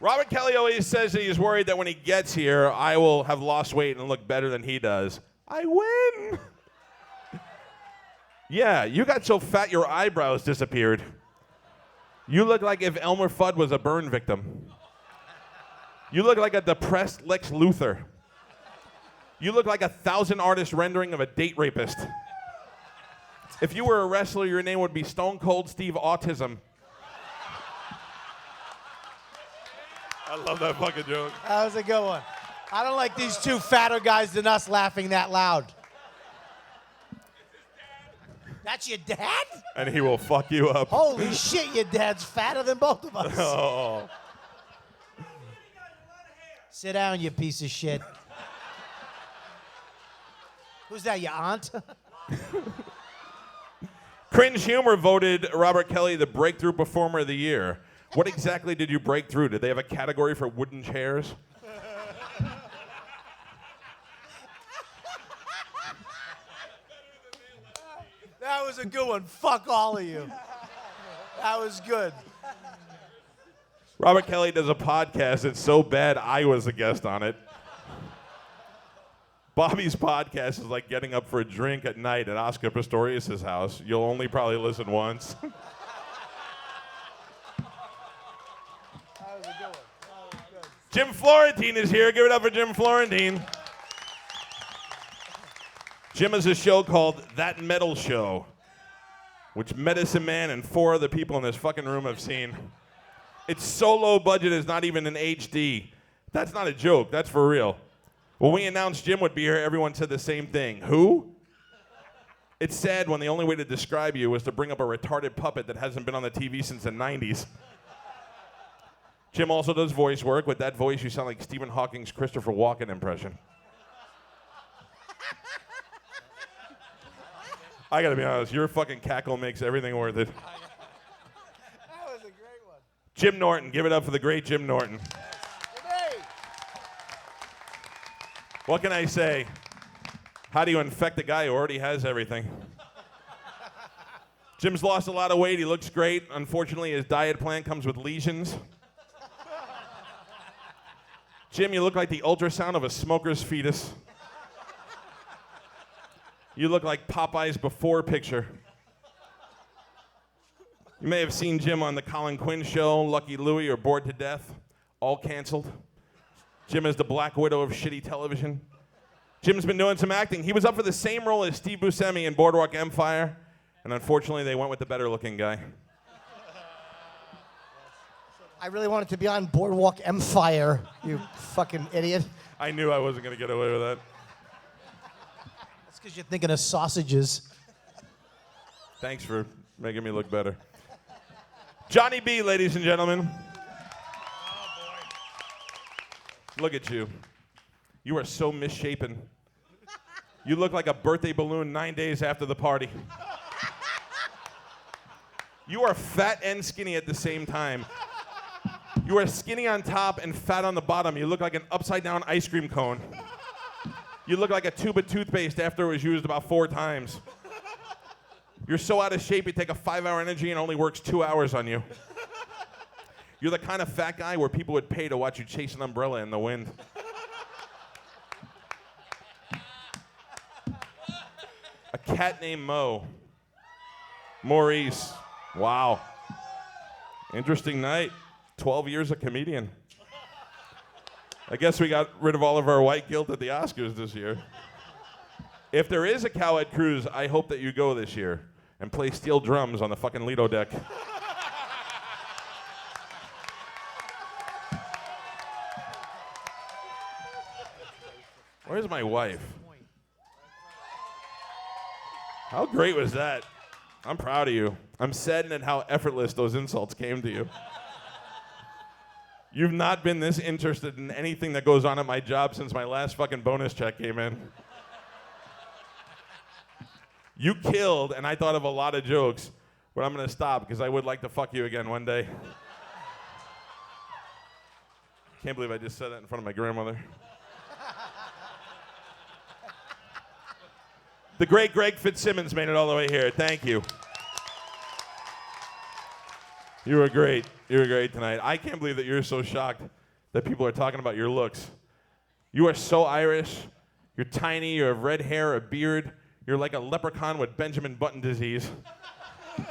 Robert Kelly always says that he's worried that when he gets here, I will have lost weight and look better than he does. I win. Yeah, you got so fat your eyebrows disappeared. You look like if Elmer Fudd was a burn victim. You look like a depressed Lex Luthor. You look like 1,000 artist rendering of a date rapist. If you were a wrestler, your name would be Stone Cold Steve Autism. I love that fucking joke. That was a good one. I don't like these two fatter guys than us laughing that loud. That's your dad? And he will fuck you up. Holy shit, your dad's fatter than both of us. Oh. Sit down, you piece of shit. Who's that, your aunt? Cringe Humor voted Robert Kelly the Breakthrough Performer of the Year. What exactly did you break through? Did they have a category for wooden chairs? That was a good one. Fuck all of you. That was good. Robert Kelly does a podcast. It's so bad I was a guest on it. Bobby's podcast is like getting up for a drink at night at Oscar Pistorius' house. You'll only probably listen once. Jim Florentine is here. Give it up for Jim Florentine. Jim has a show called That Metal Show, which Medicine Man and 4 other people in this fucking room have seen. It's so low budget, it's not even in HD. That's not a joke, that's for real. When we announced Jim would be here, everyone said the same thing. Who? It's sad when the only way to describe you was to bring up a retarded puppet that hasn't been on the TV since the 90s. Jim also does voice work. With that voice, you sound like Stephen Hawking's Christopher Walken impression. I gotta be honest, your fucking cackle makes everything worth it. That was a great one. Jim Norton, give it up for the great Jim Norton. What can I say? How do you infect a guy who already has everything? Jim's lost a lot of weight, he looks great. Unfortunately, his diet plan comes with lesions. Jim, you look like the ultrasound of a smoker's fetus. You look like Popeye's before picture. You may have seen Jim on the Colin Quinn Show, Lucky Louie, or Bored to Death, all canceled. Jim is the Black Widow of shitty television. Jim's been doing some acting. He was up for the same role as Steve Buscemi in Boardwalk Empire, and unfortunately they went with the better looking guy. I really wanted to be on Boardwalk Empire, you fucking idiot. I knew I wasn't gonna get away with that. That's because you're thinking of sausages. Thanks for making me look better. Jonny B, ladies and gentlemen. Look at you. You are so misshapen. You look like a birthday balloon 9 days after the party. You are fat and skinny at the same time. You are skinny on top and fat on the bottom. You look like an upside-down ice cream cone. You look like a tube of toothpaste after it was used about 4 times. You're so out of shape, you take a 5-hour energy and it only works 2 hours on you. You're the kind of fat guy where people would pay to watch you chase an umbrella in the wind. A cat named Mo. Maurice. Wow. Interesting night. 12 years a comedian. I guess we got rid of all of our white guilt at the Oscars this year. If there is a Cowhead cruise, I hope that you go this year and play steel drums on the fucking Lido deck. Where's my wife? How great was that? I'm proud of you. I'm saddened at how effortless those insults came to you. You've not been this interested in anything that goes on at my job since my last fucking bonus check came in. You killed, and I thought of a lot of jokes, but I'm gonna stop because I would like to fuck you again one day. Can't believe I just said that in front of my grandmother. The great Greg Fitzsimmons made it all the way here. Thank you. You were great. You were great tonight. I can't believe that you're so shocked that people are talking about your looks. You are so Irish. You're tiny. You have red hair, a beard. You're like a leprechaun with Benjamin Button disease. Wait.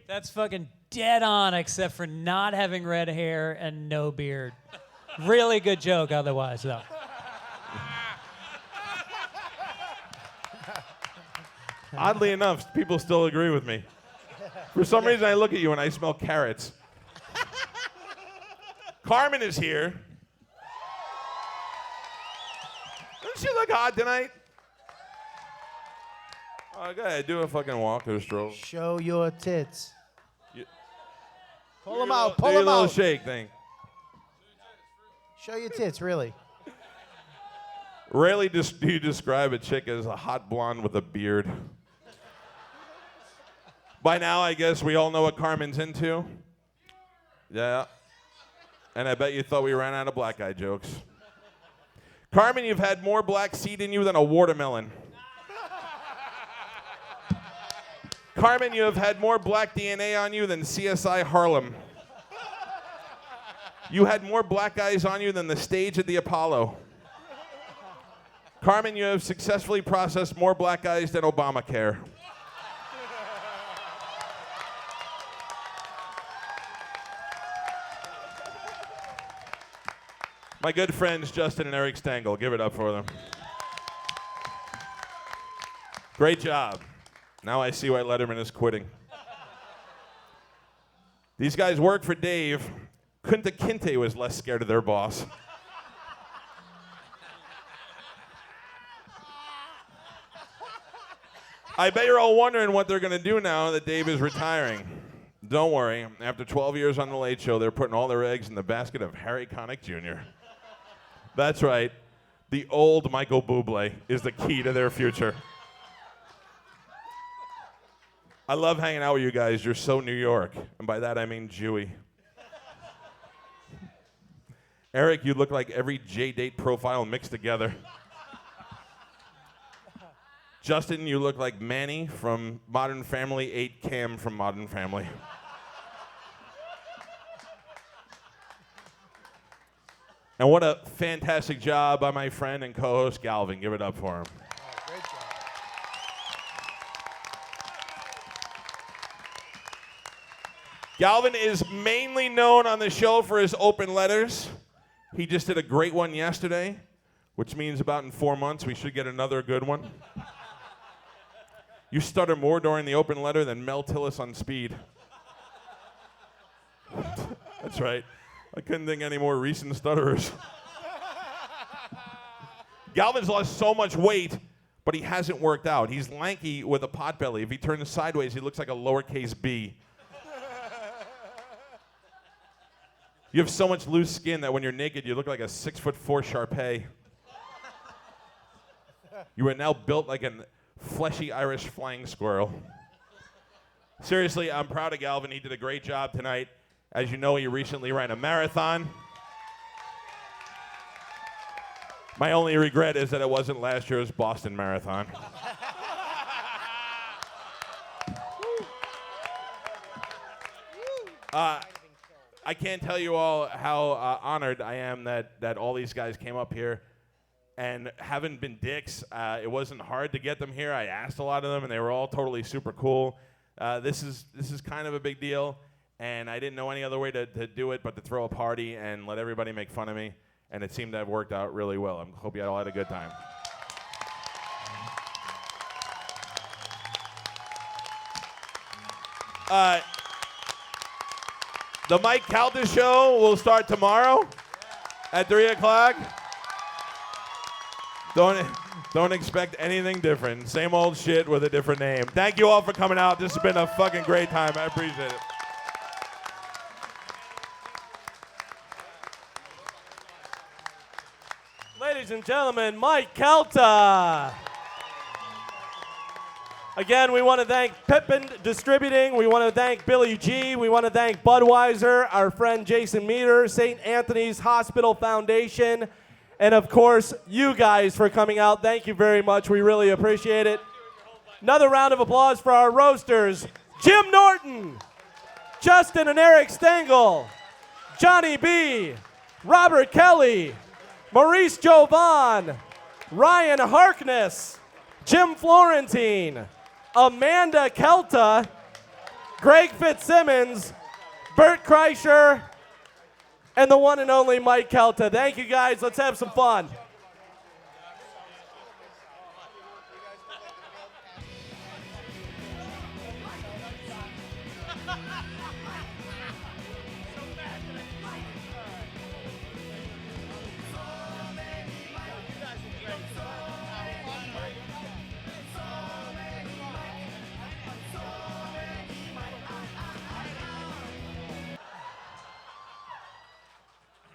That's fucking dead on, except for not having red hair and no beard. Really good joke otherwise, though. Oddly enough, people still agree with me. For some reason, I look at you and I smell carrots. Carmen is here. Doesn't she look hot tonight? Oh, go ahead, do a fucking walk or a stroll. Show your tits. Pull them Do out. Pull your them little out. shake thing. Show your tits, really. Rarely do you describe a chick as a hot blonde with a beard. By now, I guess we all know what Carmen's into. Yeah. And I bet you thought we ran out of black guy jokes. Carmen, you've had more black seed in you than a watermelon. Carmen, you have had more black DNA on you than CSI Harlem. You had more black guys on you than the stage at the Apollo. Carmen, you have successfully processed more black guys than Obamacare. My good friends Justin and Eric Stengel. Give it up for them. Great job. Now I see why Letterman is quitting. These guys work for Dave. Kunta Kinte was less scared of their boss. I bet you're all wondering what they're going to do now that Dave is retiring. Don't worry. After 12 years on The Late Show, they're putting all their eggs in the basket of Harry Connick Jr. That's right. The old Michael Bublé is the key to their future. I love hanging out with you guys. You're so New York. And by that, I mean Jewy. Eric, you look like every J-Date profile mixed together. Justin, you look like Manny from Modern Family, 8 Cam from Modern Family. And what a fantastic job by my friend and co-host Galvin. Give it up for him. Oh, great job. Galvin is mainly known on the show for his open letters. He just did a great one yesterday, which means about in 4 months we should get another good one. You stutter more during the open letter than Mel Tillis on Speed. That's right. I couldn't think any more recent stutterers. Galvin's lost so much weight, but he hasn't worked out. He's lanky with a pot belly. If he turns sideways, he looks like a lowercase b. You have so much loose skin that when you're naked, you look like a 6'4" Shar-Pei. You are now built like a fleshy Irish flying squirrel. Seriously, I'm proud of Galvin. He did a great job tonight. As you know, he recently ran a marathon. My only regret is that it wasn't last year's Boston Marathon. I can't tell you all how honored I am that all these guys came up here and haven't been dicks. It wasn't hard to get them here. I asked a lot of them, and they were all totally super cool. This is kind of a big deal, and I didn't know any other way to do it but to throw a party and let everybody make fun of me, and it seemed to have worked out really well. I hope you all had a good time. The Mike Calta Show will start tomorrow at 3 o'clock. Don't expect anything different. Same old shit with a different name. Thank you all for coming out. This has been a fucking great time. I appreciate it. Ladies and gentlemen, Mike Calta. Again, we want to thank Pepin Distributing. We want to thank Billy G. We want to thank Budweiser, our friend Jason Meter, St. Anthony's Hospital Foundation, and of course, you guys for coming out. Thank you very much. We really appreciate it. Another round of applause for our roasters, Jim Norton, Justin and Eric Stengel, Jonny B, Robert Kelly, Maurice Jovan, Ryan Harkness, Jim Florentine, Amanda Kelta, Greg Fitzsimmons, Bert Kreischer, and the one and only Mike Calta. Thank you guys. Let's have some fun.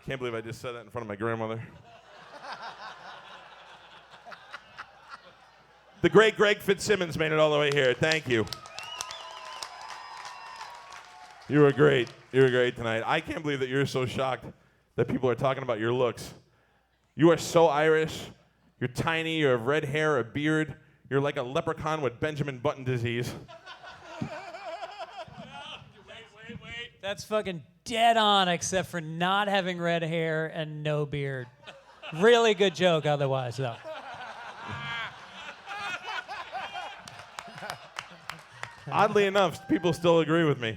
Can't believe I just said that in front of my grandmother. The great Greg Fitzsimmons made it all the way here. Thank you. You were great. You were great tonight. I can't believe that you're so shocked that people are talking about your looks. You are so Irish. You're tiny. You have red hair, a beard. You're like a leprechaun with Benjamin Button disease. That's fucking dead on, except for not having red hair and no beard. Really good joke otherwise, though. Oddly enough, people still agree with me.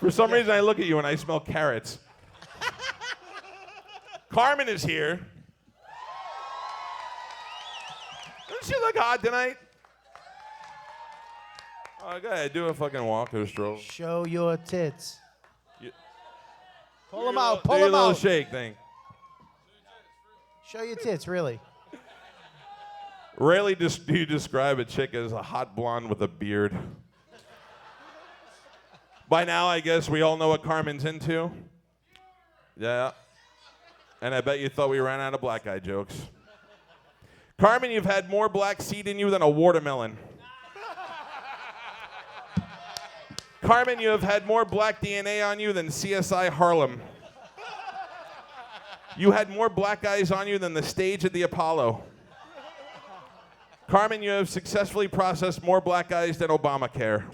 For some reason, I look at you and I smell carrots. Carmen is here. Doesn't she look hot tonight? Oh, go ahead. Do a fucking walk or a stroll. Show your tits. You- Pull them out. Pull Do your them little out. shake thing. Show your tits, really. Rarely do you describe a chick as a hot blonde with a beard. By now, I guess we all know what Carmen's into. Yeah. And I bet you thought we ran out of black guy jokes. Carmen, you've had more black seed in you than a watermelon. Carmen, you have had more black DNA on you than CSI Harlem. You had more black guys on you than the stage at the Apollo. Carmen, you have successfully processed more black guys than Obamacare.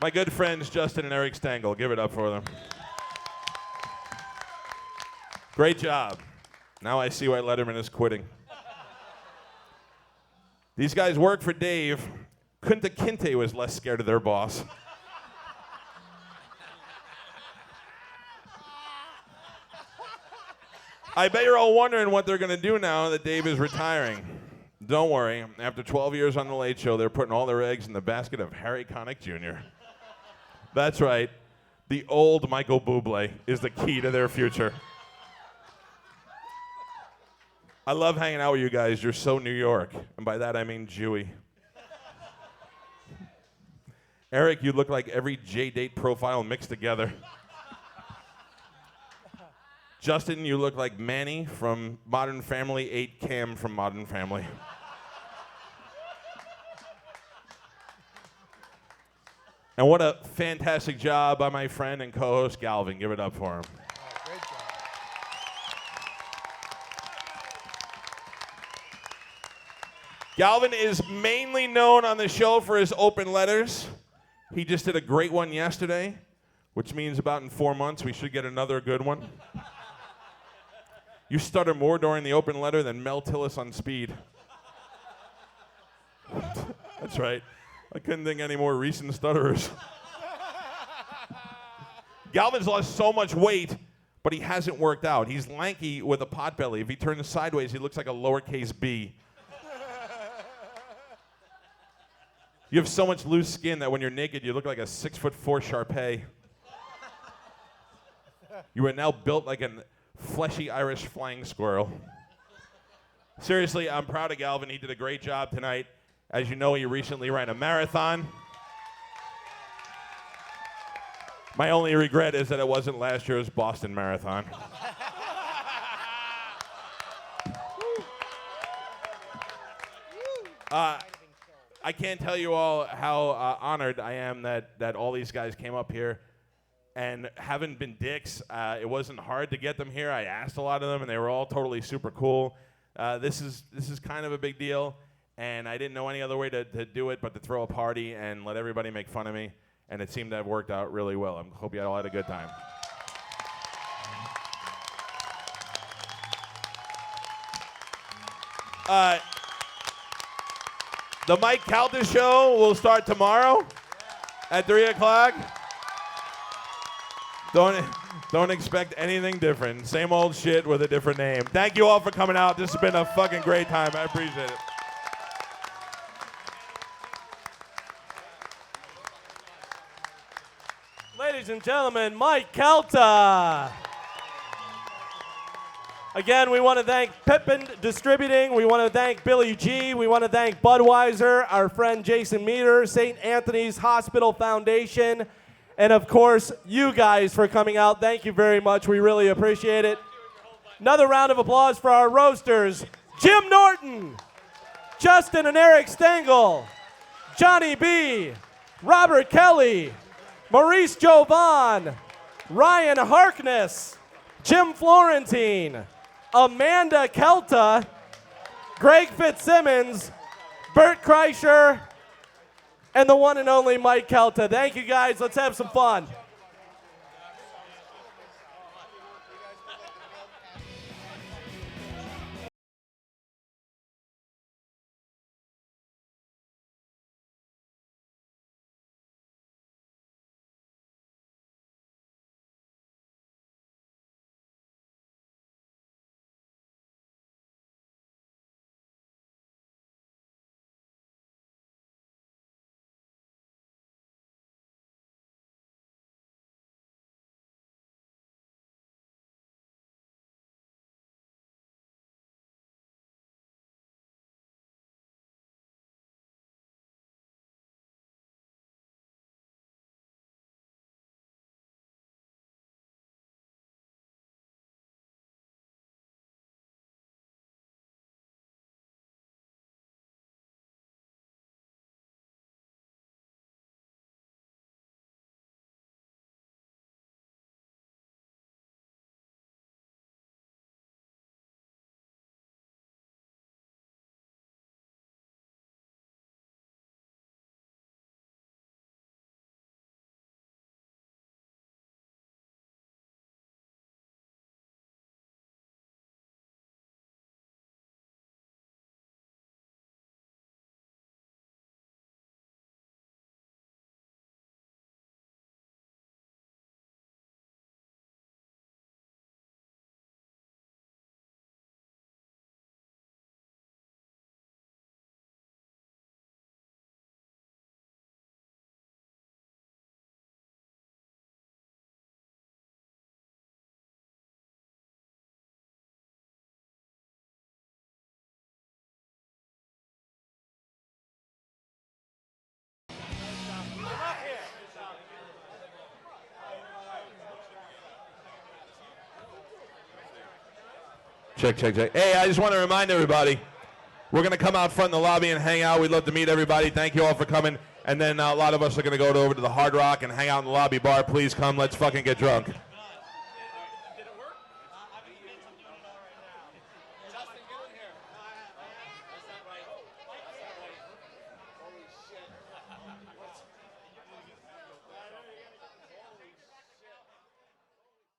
My good friends Justin and Eric Stengel, give it up for them. Great job. Now I see why Letterman is quitting. These guys work for Dave. Kunta Kinte was less scared of their boss. I bet you're all wondering what they're going to do now that Dave is retiring. Don't worry. After 12 years on The Late Show, they're putting all their eggs in the basket of Harry Connick Jr. That's right. The old Michael Bublé is the key to their future. I love hanging out with you guys. You're so New York. And by that, I mean Jewy. Eric, you look like every J-Date profile mixed together. Justin, you look like Manny from Modern Family, 8 Cam from Modern Family. And what a fantastic job by my friend and co-host Galvin. Give it up for him. Great job. Galvin is mainly known on the show for his open letters. He just did a great one yesterday, which means about in 4 months we should get another good one. You stutter more during the open letter than Mel Tillis on Speed. That's right. I couldn't think any more recent stutterers. Galvin's lost so much weight, but he hasn't worked out. He's lanky with a pot belly. If he turns sideways, he looks like a lowercase b. You have so much loose skin that when you're naked, you look like a 6'4" Shar-Pei. You are now built like a fleshy Irish flying squirrel. Seriously, I'm proud of Galvin. He did a great job tonight. As you know, he recently ran a marathon. My only regret is that it wasn't last year's Boston Marathon. I can't tell you all how honored I am that all these guys came up here and haven't been dicks. It wasn't hard to get them here. I asked a lot of them, and they were all totally super cool. This is kind of a big deal, and I didn't know any other way to do it but to throw a party and let everybody make fun of me, and it seemed to have worked out really well. I hope you all had a good time. The Mike Calta Show will start tomorrow at 3 o'clock. Don't expect anything different. Same old shit with a different name. Thank you all for coming out. This has been a fucking great time. I appreciate it. Ladies and gentlemen, Mike Calta. Again, we want to thank Pepin Distributing. We want to thank Billy G. We want to thank Budweiser, our friend Jason Meter, St. Anthony's Hospital Foundation, and of course, you guys for coming out. Thank you very much. We really appreciate it. Another round of applause for our roasters, Jim Norton, Justin and Eric Stengel, Jonny B, Robert Kelly, Maurice Jovan, Ryan Harkness, Jim Florentine, Amanda Kelta, Greg Fitzsimmons, Bert Kreischer, and the one and only Mike Calta. Thank you guys. Let's have some fun. Check. Hey, I just want to remind everybody, we're going to come out front in the lobby and hang out. We'd love to meet everybody. Thank you all for coming. And then a lot of us are going to go over to the Hard Rock and hang out in the lobby bar. Please come. Let's fucking get drunk.